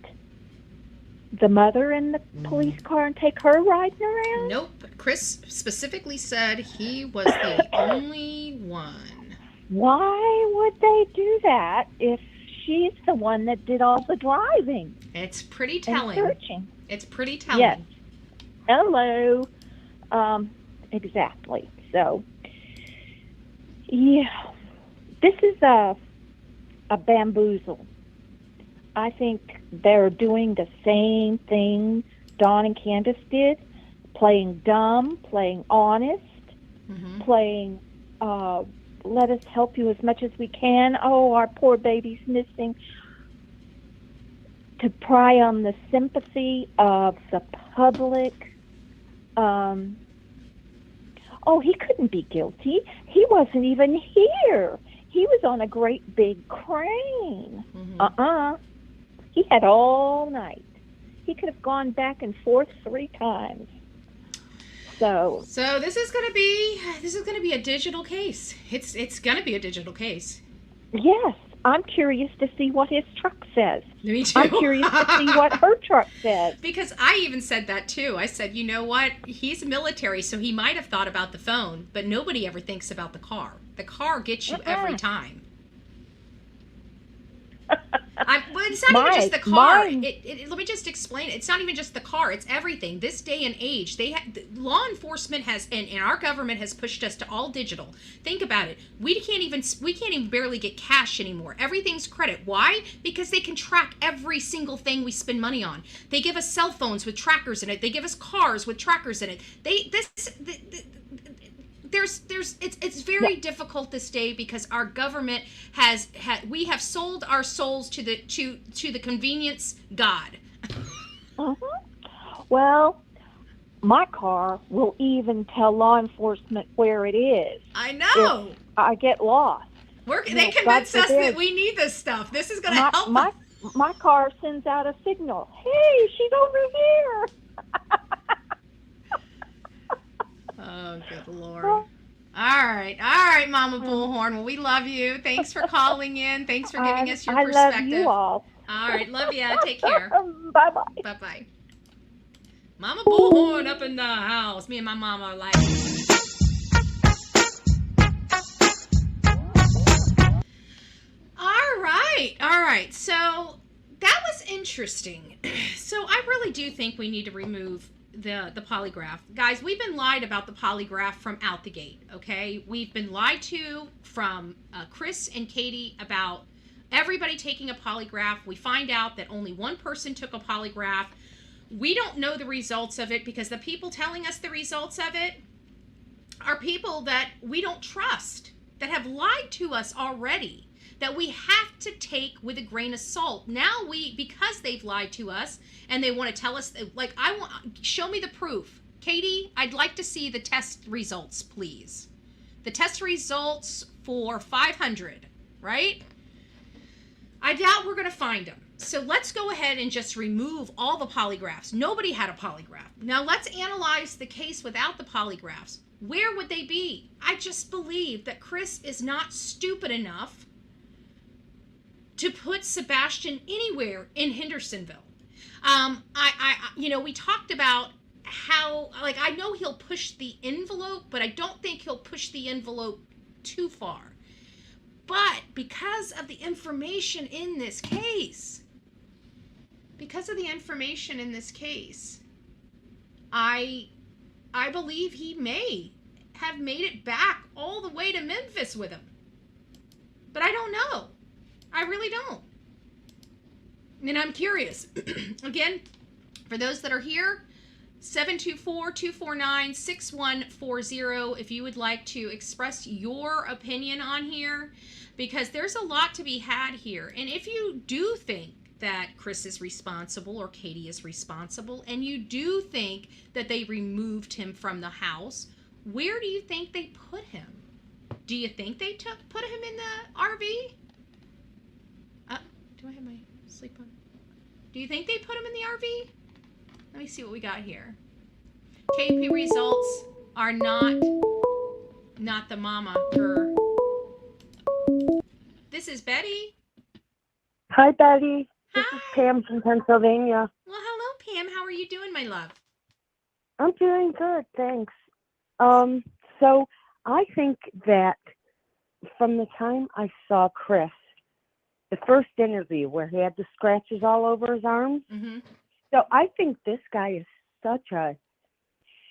the mother in the police car and take her riding around?
Nope. Chris specifically said he was the only one.
Why would they do that if she's the one that did all the driving?
It's pretty
And
telling.
searching.
It's pretty telling.
Yes. Hello. Exactly. So, yeah, this is a bamboozle. I think they're doing the same thing Dawn and Candace did, playing dumb, playing honest, playing let us help you as much as we can. Oh, our poor baby's missing. To pry on the sympathy of the public. Oh, he couldn't be guilty. He wasn't even here. He was on a great big crane. He had all night. He could have gone back and forth 3 times. So
this is gonna be a digital case. It's gonna be a digital case.
yes, I'm curious to see what his truck says.
Me too.
I'm curious to see what her truck says.
Because I even said that too. I said, you know what? He's military, so he might have thought about the phone, but nobody ever thinks about the car. The car gets you every time. Well, it's not even just the car. Let me just explain it. It's not even just the car. It's everything. This day and age, law enforcement has, and our government has pushed us to all digital. Think about it. We can't even barely get cash anymore. Everything's credit. Why? Because they can track every single thing we spend money on. They give us cell phones with trackers in it. They give us cars with trackers in it. It's very difficult this day because our government we have sold our souls to the convenience god.
Well, my car will even tell law enforcement where it is.
I know.
If I get lost.
They convince us that we need this stuff. This is going to help us.
My car sends out a signal. Hey, she's over here.
Oh, good Lord. All right, Mama Bullhorn. Well, we love you. Thanks for calling in. Thanks for giving us your perspective.
I love you all.
All right, love ya. Take care.
Bye-bye.
Bye-bye. Mama Bullhorn up in the house. Me and my mama are like... All right. So that was interesting. So I really do think we need to remove the polygraph. Guys, we've been lied about the polygraph from out the gate, okay? We've been lied to from Chris and Katie about everybody taking a polygraph. We find out that only one person took a polygraph. We don't know the results of it because the people telling us the results of it are people that we don't trust, that have lied to us already, that we have to take with a grain of salt. Now because they've lied to us and they want to tell us, like, show me the proof. Katie, I'd like to see the test results, please. The test results for 500, right? I doubt we're going to find them. So let's go ahead and just remove all the polygraphs. Nobody had a polygraph. Now let's analyze the case without the polygraphs. Where would they be? I just believe that Chris is not stupid enough to put Sebastian anywhere in Hendersonville. We talked about how, like, I know he'll push the envelope, but I don't think he'll push the envelope too far. But because of the information in this case, I believe he may have made it back all the way to Memphis with him. But I don't know. I really don't. And I'm curious. Again, for those that are here, 724-249-6140 if you would like to express your opinion on here, because there's a lot to be had here. And if you do think that Chris is responsible or Katie is responsible, and you do think that they removed him from the house, where do you think they put him? Do you think they put him in the RV? Do I have my sleep on? Do you think they put him in the RV? Let me see what we got here. KP results are not the mama. This is Betty.
Hi, Betty. This
Hi.
is Pam from Pennsylvania.
Well, hello, Pam. How are you doing, my love?
I'm doing good, thanks. So I think that from the time I saw Chris, the first interview where he had the scratches all over his arms,
Mm-hmm.
so I think this guy is such a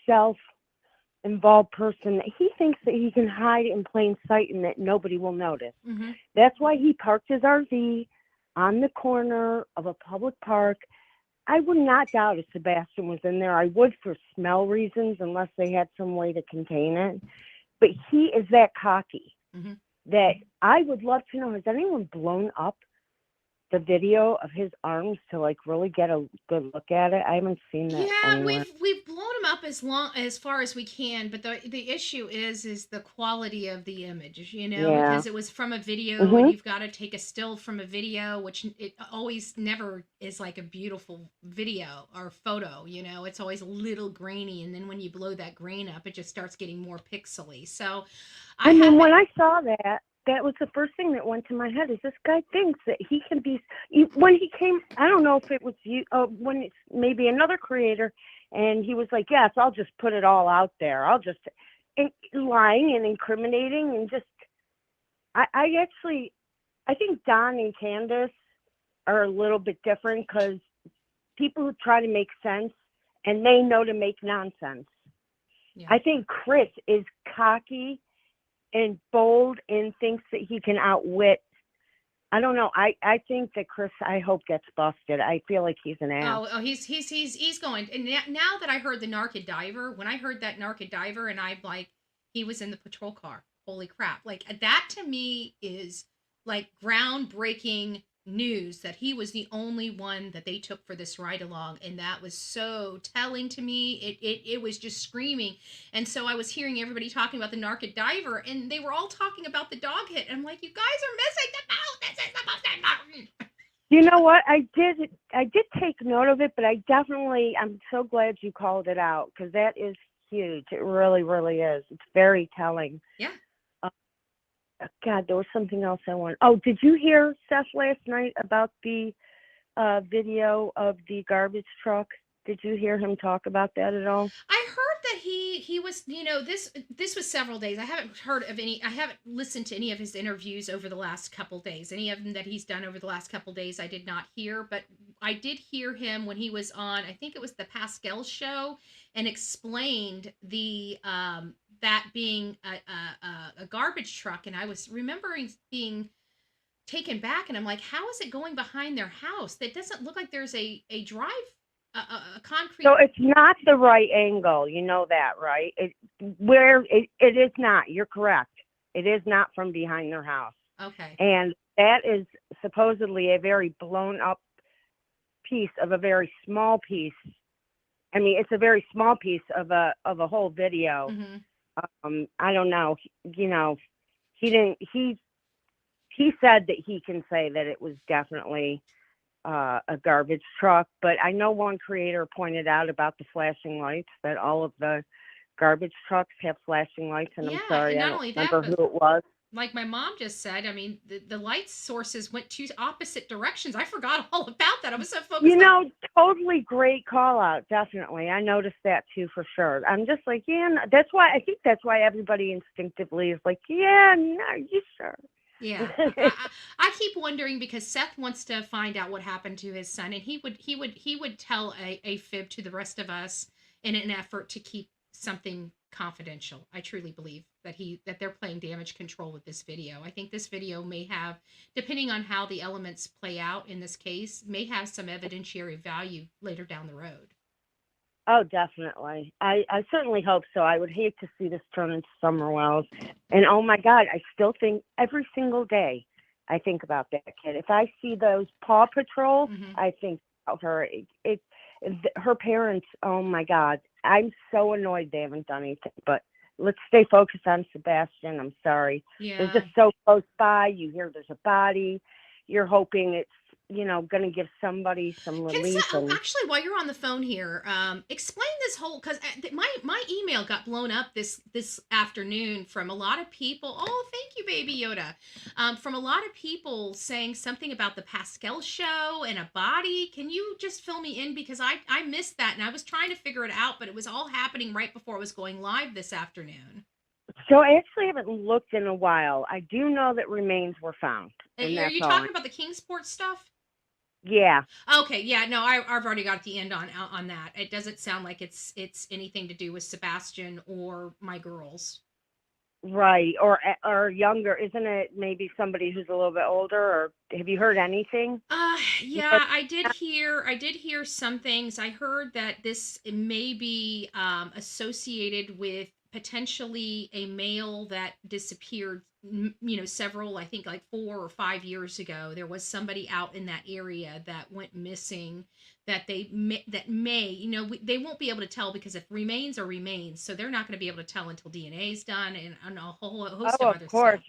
self-involved person that he thinks that he can hide in plain sight and that nobody will notice.
Mm-hmm.
That's why he parked his RV on the corner of a public park. I would not doubt if Sebastian was in there. I would for smell reasons, unless they had some way to contain it. But he is that cocky
Mm-hmm.
that I would love to know, has anyone blown up the video of his arms to like really get a good look at it? I haven't seen that
Yeah,
anywhere.
we've blown them up as far as we can, but the issue is the quality of the image,
Yeah.
because it was from a video,
Mhm.
and you've got to take a still from a video, which it always never is like a beautiful video or photo, it's always a little grainy, and then when you blow that grain up, it just starts getting more pixely. So
I mean,
haven't-
when I saw that was the first thing that went to my head, is this guy thinks that he can be, when he came, I don't know if it was you, when it's maybe another creator, and he was like, yes, I'll just put it all out there. I'll just, lying and incriminating, and just, I think Don and Candace are a little bit different, because people who try to make sense, and they know to make nonsense.
Yeah.
I think Chris is cocky and bold and thinks that he can outwit. I don't know. I think that Chris, I hope, gets busted. I feel like he's an ass.
Oh, he's going. And now that I heard the Narid Diver, when I heard that Narid Diver, and I'm like, he was in the patrol car. Holy crap! Like, that to me is like groundbreaking news, that he was the only one that they took for this ride along, and that was so telling to me. It was just screaming. And so I was hearing everybody talking about the Narid Diver, and they were all talking about the dog hit. And I'm like, you guys are missing the boat. This is the most important.
You know what? I did take note of it, but I'm so glad you called it out, because that is huge. It really, really is. It's very telling.
Yeah.
God, there was something else I wanted. Oh, did you hear, Seth, last night about the video of the garbage truck? Did you hear him talk about that at all?
I heard that he was, this was several days. I haven't listened to any of his interviews over the last couple days. Any of them that he's done over the last couple days, I did not hear, but I did hear him when he was on, I think it was the Pascal show, and explained the, that being a garbage truck. And I was remembering being taken back, and I'm like, how is it going behind their house? That doesn't look like there's a drive, a concrete.
So it's not the right angle. You know that, right? It is not. You're correct. It is not from behind their house.
Okay.
And that is supposedly a very blown up piece of a very small piece. I mean, it's a very small piece of a whole video.
Mm-hmm.
I don't know. He said that he can say that it was definitely a garbage truck, but I know one creator pointed out about the flashing lights, that all of the garbage trucks have flashing lights, and
Yeah,
I'm sorry,
and
I
not
don't
only that,
remember
but
who it was.
like my mom just said, I mean, the light sources went two opposite directions. I forgot all about that. I was so focused on.
Totally great call out. Definitely. I noticed that too, for sure. I'm just like, that's why everybody instinctively is like, yeah, no, are you sure?
Yeah. I keep wondering, because Seth wants to find out what happened to his son, and he would tell a fib to the rest of us in an effort to keep something confidential. I truly believe that they're playing damage control with this video. I think this video may have, depending on how the elements play out in this case, may have some evidentiary value later down the road.
Oh, definitely. I certainly hope so. I would hate to see this turn into Summer Wells. And oh my God, I still think every single day I think about that kid. If I see those Paw Patrol, I think about her. Her parents, oh my God. I'm so annoyed they haven't done anything. But let's stay focused on Sebastian. I'm sorry.
Yeah.
They're just so close by. You hear there's a body. You're hoping it's, going to give somebody some relief.
Actually, while you're on the phone here, explain this whole, because my email got blown up this afternoon from a lot of people. Oh, thank you, Baby Yoda. From a lot of people saying something about the Pascal show and a body. Can you just fill me in? Because I missed that, and I was trying to figure it out, but it was all happening right before I was going live this afternoon.
So I actually haven't looked in a while. I do know that remains were found.
And are you talking about the Kingsport stuff?
Yeah.
Okay. Yeah. No, I've already got the end on that. It doesn't sound like it's anything to do with Sebastian or my girls.
Right. Or younger. Isn't it maybe somebody who's a little bit older? Or have you heard anything?
Yeah, I did hear some things. I heard that this may be associated with potentially a male that disappeared, several, I think like 4 or 5 years ago. There was somebody out in that area that went missing that they won't be able to tell, because if remains are remains, so they're not going to be able to tell until DNA is done and a whole host of other stuff.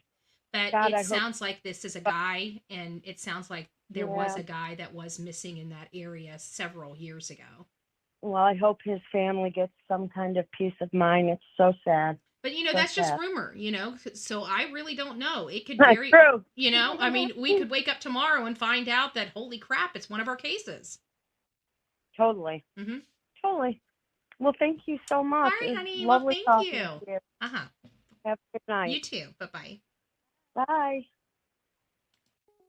But
God,
it sounds like this is a guy, and it sounds like there was a guy that was missing in that area several years ago.
Well, I hope his family gets some kind of peace of mind. It's so sad.
But, that's just rumor, so I really don't know. It could
That's
very,
true.
I mean, we could wake up tomorrow and find out that, holy crap, it's one of our cases.
Totally.
Mm-hmm.
Totally. Well, thank you so much.
All right, honey.
Lovely
Well, thank
talking
you.
to you.
Uh-huh.
Have a good night.
You too. Bye-bye.
Bye.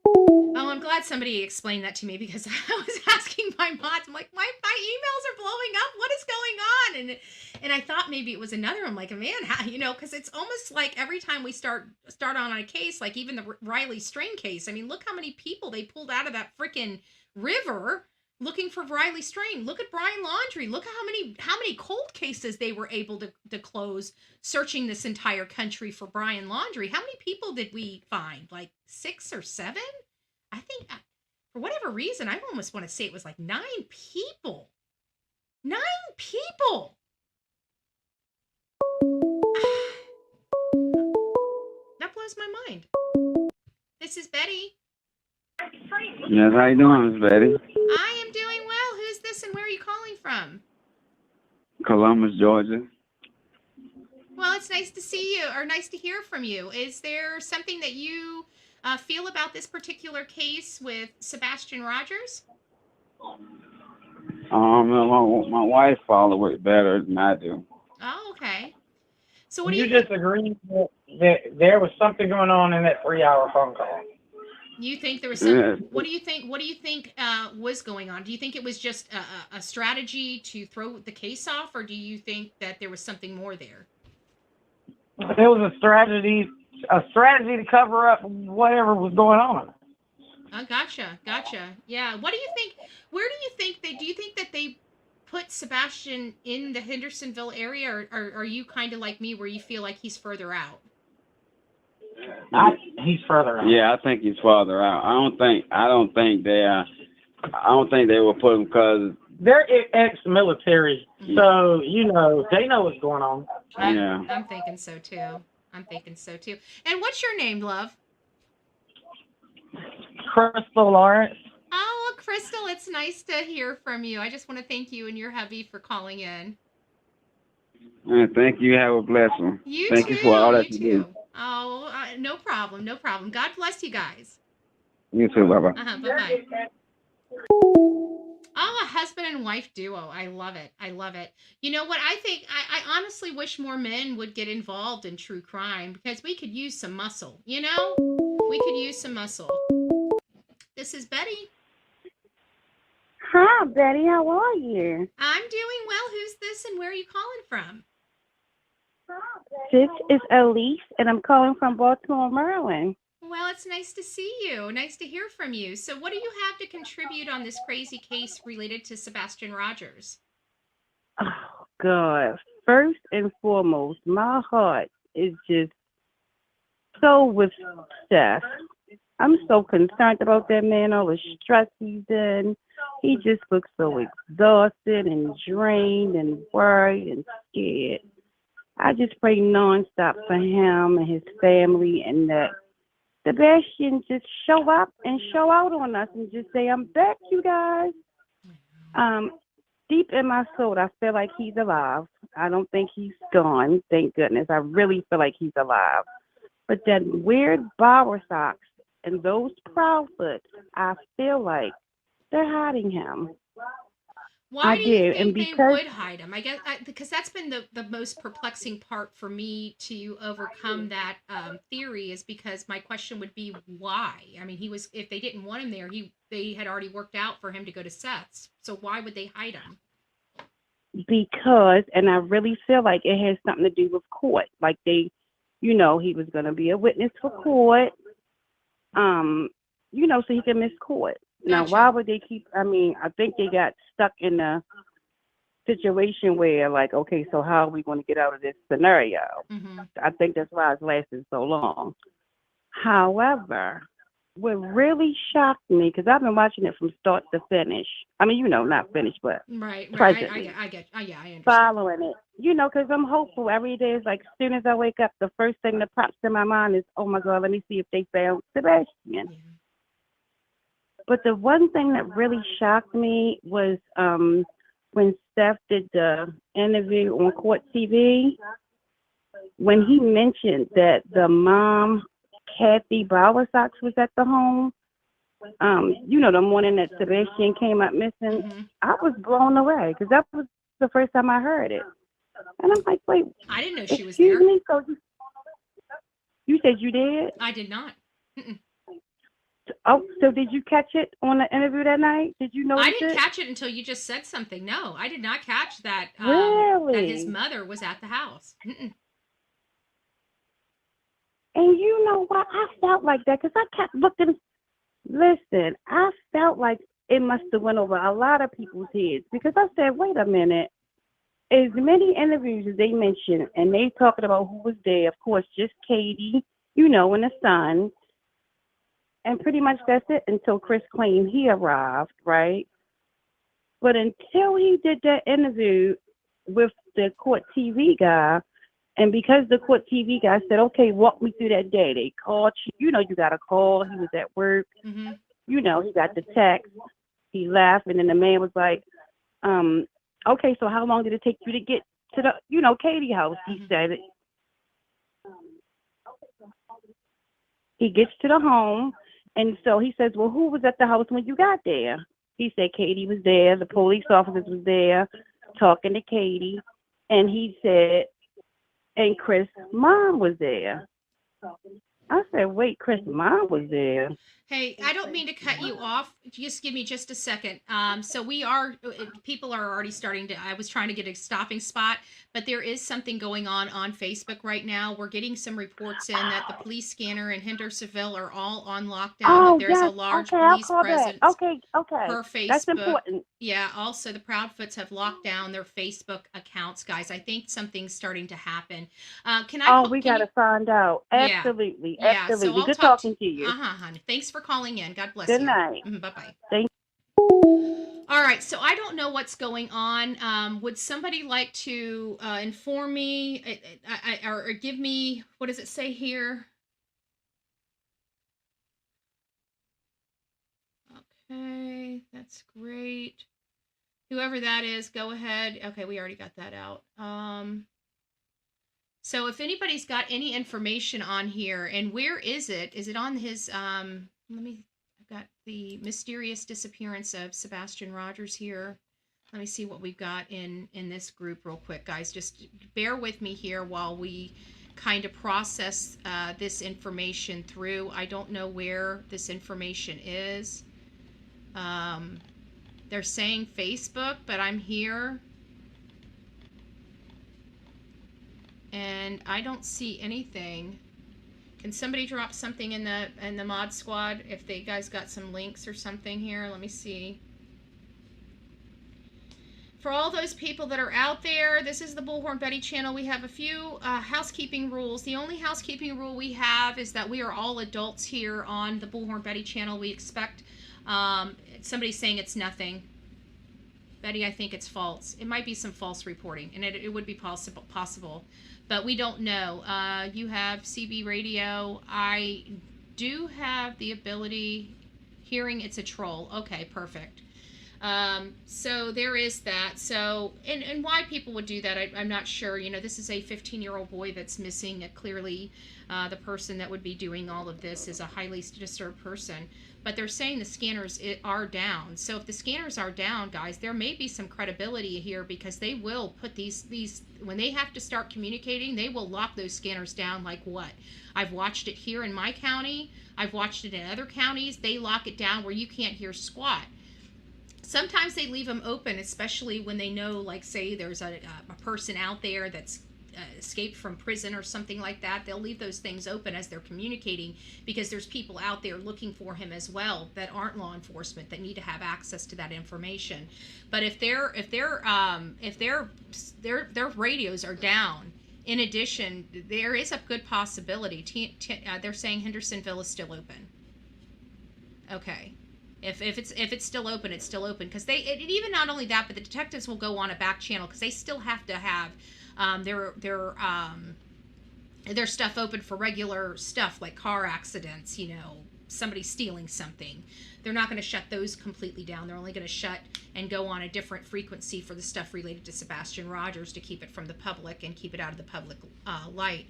Oh, I'm glad somebody explained that to me, because I was asking my mods, I'm like, my emails are blowing up. What is going on? And I thought maybe it was another. I'm like, man, how, because it's almost like every time we start on a case, like even the Riley Strain case. I mean, look how many people they pulled out of that freaking river looking for Riley Strain. Look at Brian Laundrie. Look at how many cold cases they were able to close searching this entire country for Brian Laundrie. How many people did we find? Like 6 or 7? I think, for whatever reason, I almost want to say it was like 9 people. 9 people! That blows my mind. This is Betty.
Yes, how you doing, Miss Betty?
I am doing well. Who's this and where are you calling from?
Columbus, Georgia.
Well, it's nice to see you, or nice to hear from you. Is there something that you feel about this particular case with Sebastian Rogers?
My wife followed it better than I do.
Oh, okay. So what do
you just agree that there was something going on in that 3-hour phone call?
You think there was some? Yeah. What do you think was going on? Do you think it was just a strategy to throw the case off, or do you think that there was something more there?
There was a strategy to cover up whatever was going on.
Oh, gotcha. Yeah. What do you think? Where do you think do you think that they put Sebastian in the Hendersonville area, or are you kind of like me where you feel like he's further out?
He's further out.
Yeah, I think he's farther out. I don't think they will put him, because
they're ex-military, so they know what's going on.
Yeah.
I'm thinking so too. And what's your name, love?
Crystal Lawrence.
Oh, Crystal, it's nice to hear from you. I just want to thank you and your hubby for calling in.
Thank you. Have a blessed one. Thank you for all that you do.
Oh, no problem. God bless you guys.
You too. Bye-bye.
Bye-bye. Oh, a husband and wife duo. I love it. You know what? I think I honestly wish more men would get involved in true crime, because we could use some muscle, We could use some muscle. This is Betty.
Hi, Betty. How are you?
I'm doing well. Who's this and where are you calling from?
This is Elise, and I'm calling from Baltimore, Maryland.
Well, it's nice to see you. Nice to hear from you. So, what do you have to contribute on this crazy case related to Sebastian Rogers?
Oh, God. First and foremost, my heart is just so with Steph. I'm so concerned about that man, all the stress he's in. He just looks so exhausted and drained and worried and scared. I just pray nonstop for him and his family, and that Sebastian just show up and show out on us and just say, I'm back, you guys. Deep in my soul, I feel like he's alive. I don't think he's gone, thank goodness. I really feel like he's alive. But that weird borrower socks and those Proudfoots, I feel like they're hiding him.
Why
I
do you
do,
think
and
they
because
would hide him? I guess because that's been the most perplexing part for me to overcome that theory, is because my question would be why? I mean, if they didn't want him there, they had already worked out for him to go to Seth's. So why would they hide him?
because, and I really feel like it has something to do with court. Like he was going to be a witness for court, so he can miss court. Now,
Gotcha.
why would they keep, I think they got stuck in a situation where, like, okay, so how are we going to get out of this scenario?
Mm-hmm.
I think that's why it's lasted so long. However, what really shocked me, because I've been watching it from start to finish. Not finished, but
Right.
presently
I get. Oh, yeah, I understand.
following it. Because I'm hopeful every day. Is like, as soon as I wake up, the first thing that pops in my mind is, oh my God, let me see if they found Sebastian.
Yeah.
But the one thing that really shocked me was when Steph did the interview on Court TV, when he mentioned that the mom, Kathy Bowersox, was at the home, the morning that Sebastian came up missing,
Mm-hmm.
I was blown away because that was the first time I heard it. And I'm like, wait,
I didn't know she was
excuse
there.
me? So you said you did?
I did not. Mm-mm.
Oh, so did you catch it on the interview that night? Did you notice
I didn't
it?
catch it until you just said something. No, I did not catch that. That
Really?
his mother was at the house. Mm-mm.
And you know what? I felt like that because I kept looking. Listen, I felt like it must have went over a lot of people's heads because I said, wait a minute. As many interviews as they mentioned, and they talking about who was there, of course, just Katie, and the son. And pretty much that's it until Chris claimed he arrived, right? But until he did that interview with the Court TV guy, and because the Court TV guy said, okay, walk me through that day, they called you, you got a call, he was at work,
Mm-hmm.
he got the text, he left, and then the man was like, okay, so how long did it take you to get to the, Katie house? He said it. He gets to the home, and so he says, well, who was at the house when you got there? He said Katie was there, the police officers was there talking to Katie, and he said, and Chris' mom was there. I said, wait, Chris' mom was there.
Hey, I don't mean to cut you off. Just give me just a second. So people are already starting to, I was trying to get a stopping spot, but there is something going on Facebook right now. We're getting some reports in that the police scanner in Hendersonville are all on lockdown.
Oh,
That there's
yes.
a large
Okay, I'll
police
call
presence
back. Okay.
per Facebook.
That's important.
Yeah, also the Proudfoots have locked down their Facebook accounts, guys. I think something's starting to happen.
We got to find out.
Yeah.
Absolutely.
Yeah, so
Absolutely.
I'll
Good
talk
talking to you.
honey. Thanks for calling in. God bless
Good
you.
night.
Bye-bye.
Thank
All right, so I don't know what's going on. Would somebody like to inform me or give me, what does it say here? Okay, that's great. Whoever that is, go ahead. Okay, we already got that out. So if anybody's got any information on here, and where is it? Is it on his, I've got the mysterious disappearance of Sebastian Rogers here. Let me see what we've got in this group real quick, guys. Just bear with me here while we kind of process this information through. I don't know where this information is. They're saying Facebook, but I'm here. and I don't see anything. Can somebody drop something in the mod squad if they guys got some links or something here? Let me see. For all those people that are out there, this is the Bullhorn Betty channel. We have a few housekeeping rules. The only housekeeping rule we have is that we are all adults here on the Bullhorn Betty channel. We expect, somebody's saying it's nothing. Betty, I think it's false. It might be some false reporting, and it would be possible, but we don't know. You have CB radio. I do have the ability, hearing it's a troll. Okay, perfect. So there is that. So, and why people would do that, I'm not sure. You know, this is a 15-year-old boy that's missing. Clearly, the person that would be doing all of this is a highly disturbed person. But they're saying the scanners are down. So if the scanners are down, guys, there may be some credibility here, because they will put these when they have to start communicating, they will lock those scanners down like what? I've watched it here in my county. I've watched it in other counties. They lock it down where you can't hear squat. Sometimes they leave them open, especially when they know, like, say there's a person out there that's escaped from prison or something like that. They'll leave those things open as they're communicating, because there's people out there looking for him as well that aren't law enforcement that need to have access to that information. But if their radios are down, in addition, there is a good possibility. They're saying Hendersonville is still open. Okay. If it's still open, it's still open, because even not only that, but the detectives will go on a back channel, because they still have to have their stuff open for regular stuff like car accidents, you know, somebody stealing something. They're not going to shut those completely down. They're only going to shut and go on a different frequency for the stuff related to Sebastian Rogers, to keep it from the public and keep it out of the public light.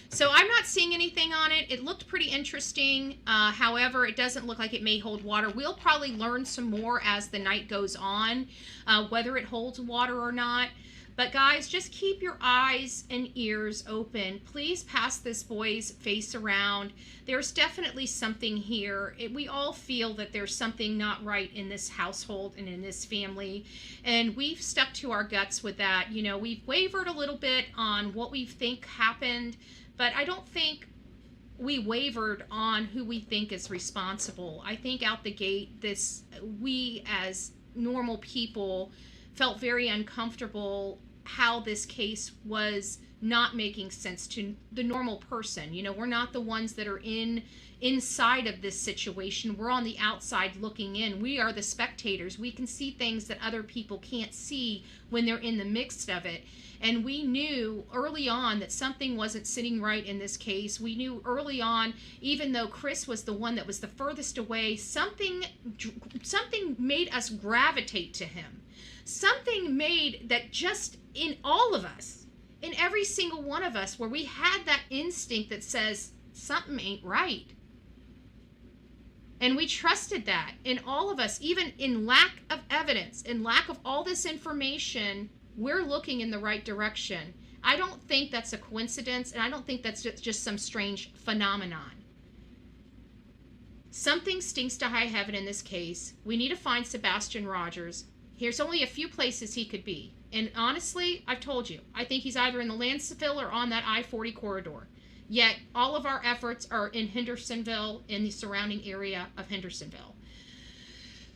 So I'm not seeing anything on it. It looked pretty interesting. However, it doesn't look like it may hold water. We'll probably learn some more as the night goes on, whether it holds water or not. But guys, just keep your eyes and ears open. Please pass this boy's face around. There's definitely something here. We all feel that there's something not right in this household and in this family. And we've stuck to our guts with that. You know, we've wavered a little bit on what we think happened, but I don't think we wavered on who we think is responsible. I think out the gate, we as normal people felt very uncomfortable how this case was not making sense to the normal person. You know, we're not the ones that are inside of this situation. We're on the outside looking in. We are the spectators. We can see things that other people can't see when they're in the midst of it. And we knew early on that something wasn't sitting right in this case. We knew early on, even though Chris was the one that was the furthest away, something made us gravitate to him. Something made that just in all of us, in every single one of us, where we had that instinct that says something ain't right. And we trusted that in all of us, even in lack of evidence, in lack of all this information, we're looking in the right direction. I don't think that's a coincidence, and I don't think that's just some strange phenomenon. Something stinks to high heaven in this case. We need to find Sebastian Rogers. There's only a few places he could be. And honestly, I've told you, I think he's either in the landfill or on that I-40 corridor. Yet, all of our efforts are in Hendersonville, in the surrounding area of Hendersonville.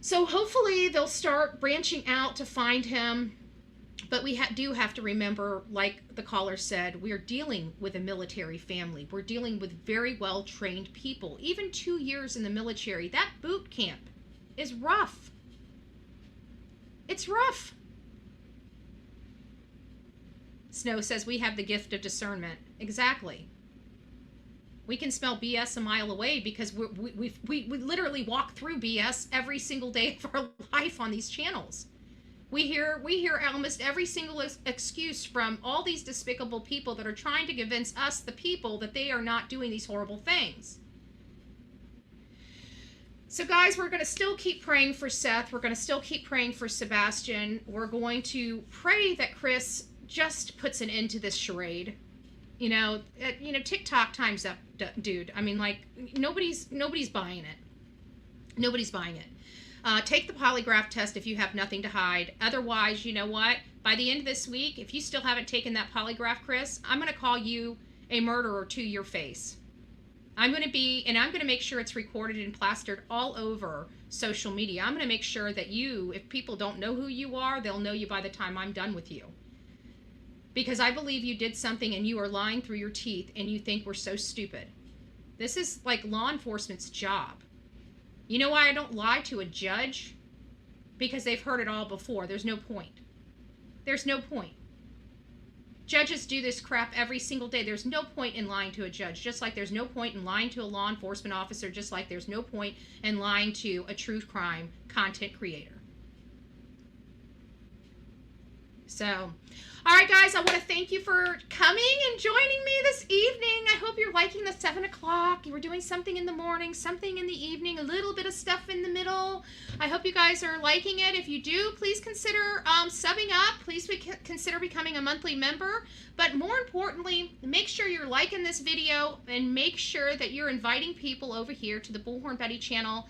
So hopefully they'll start branching out to find him. But we do have to remember, like the caller said, we're dealing with a military family. We're dealing with very well-trained people. Even 2 years in the military, that boot camp is rough. It's rough. Snow says we have the gift of discernment. Exactly. We can smell BS a mile away because we literally walk through BS every single day of our life on these channels. We hear almost every single excuse from all these despicable people that are trying to convince us, the people, that they are not doing these horrible things. So guys, we're going to still keep praying for Seth. We're going to still keep praying for Sebastian. We're going to pray that Chris just puts an end to this charade. You know, TikTok time's up, dude. I mean, like, nobody's buying it. Nobody's buying it. Take the polygraph test if you have nothing to hide. Otherwise, you know what? By the end of this week, if you still haven't taken that polygraph, Chris, I'm going to call you a murderer to your face. I'm going to make sure it's recorded and plastered all over social media. I'm going to make sure that if people don't know who you are, they'll know you by the time I'm done with you. Because I believe you did something and you are lying through your teeth and you think we're so stupid. This is like law enforcement's job. You know why I don't lie to a judge? Because they've heard it all before. There's no point. There's no point. Judges do this crap every single day. There's no point in lying to a judge, just like there's no point in lying to a law enforcement officer, just like there's no point in lying to a true crime content creator. So, all right, guys, I want to thank you for coming and joining me this evening. I hope you're liking the 7 o'clock. You were doing something in the morning, something in the evening, a little bit of stuff in the middle. I hope you guys are liking it. If you do, please consider subbing up. Please consider becoming a monthly member. But more importantly, make sure you're liking this video and make sure that you're inviting people over here to the Bullhorn Betty channel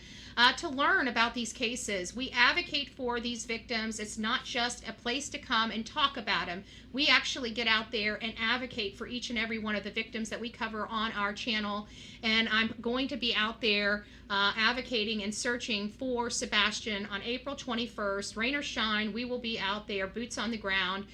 to learn about these cases. We advocate for these victims. It's not just a place to come and talk about them. We actually get out there and advocate for each and every one of the victims that we cover on our channel. And I'm going to be out there advocating and searching for Sebastian on April 21st. Rain or shine, we will be out there, boots on the ground,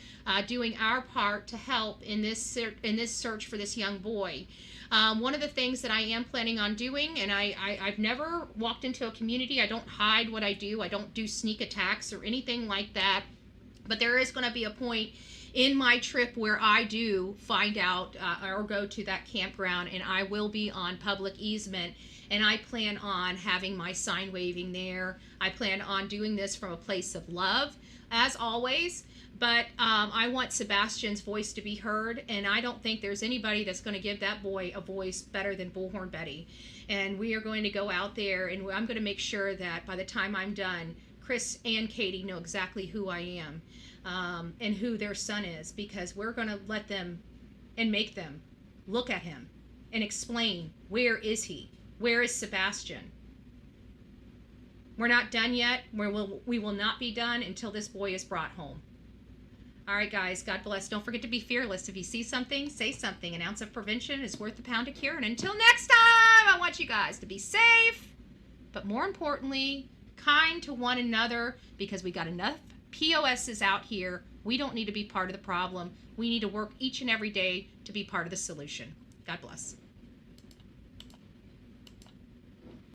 doing our part to help in this search for this young boy. One of the things that I am planning on doing, and I've never walked into a community, I don't hide what I do do sneak attacks or anything like that, but there is going to be a point in my trip where I do find out or go to that campground, and I will be on public easement, and I plan on having my sign waving there. I plan on doing this from a place of love, as always. But I want Sebastian's voice to be heard, and I don't think there's anybody that's going to give that boy a voice better than Bullhorn Betty. And we are going to go out there, and I'm going to make sure that by the time I'm done, Chris and Katie know exactly who I am and who their son is, because we're going to let them and make them look at him and explain, where is he? Where is Sebastian? We're not done yet. We will not be done until this boy is brought home. All right, guys, God bless. Don't forget to be fearless. If you see something, say something. An ounce of prevention is worth a pound of cure. And until next time, I want you guys to be safe, but more importantly, kind to one another, because we got enough POSs out here. We don't need to be part of the problem. We need to work each and every day to be part of the solution. God bless.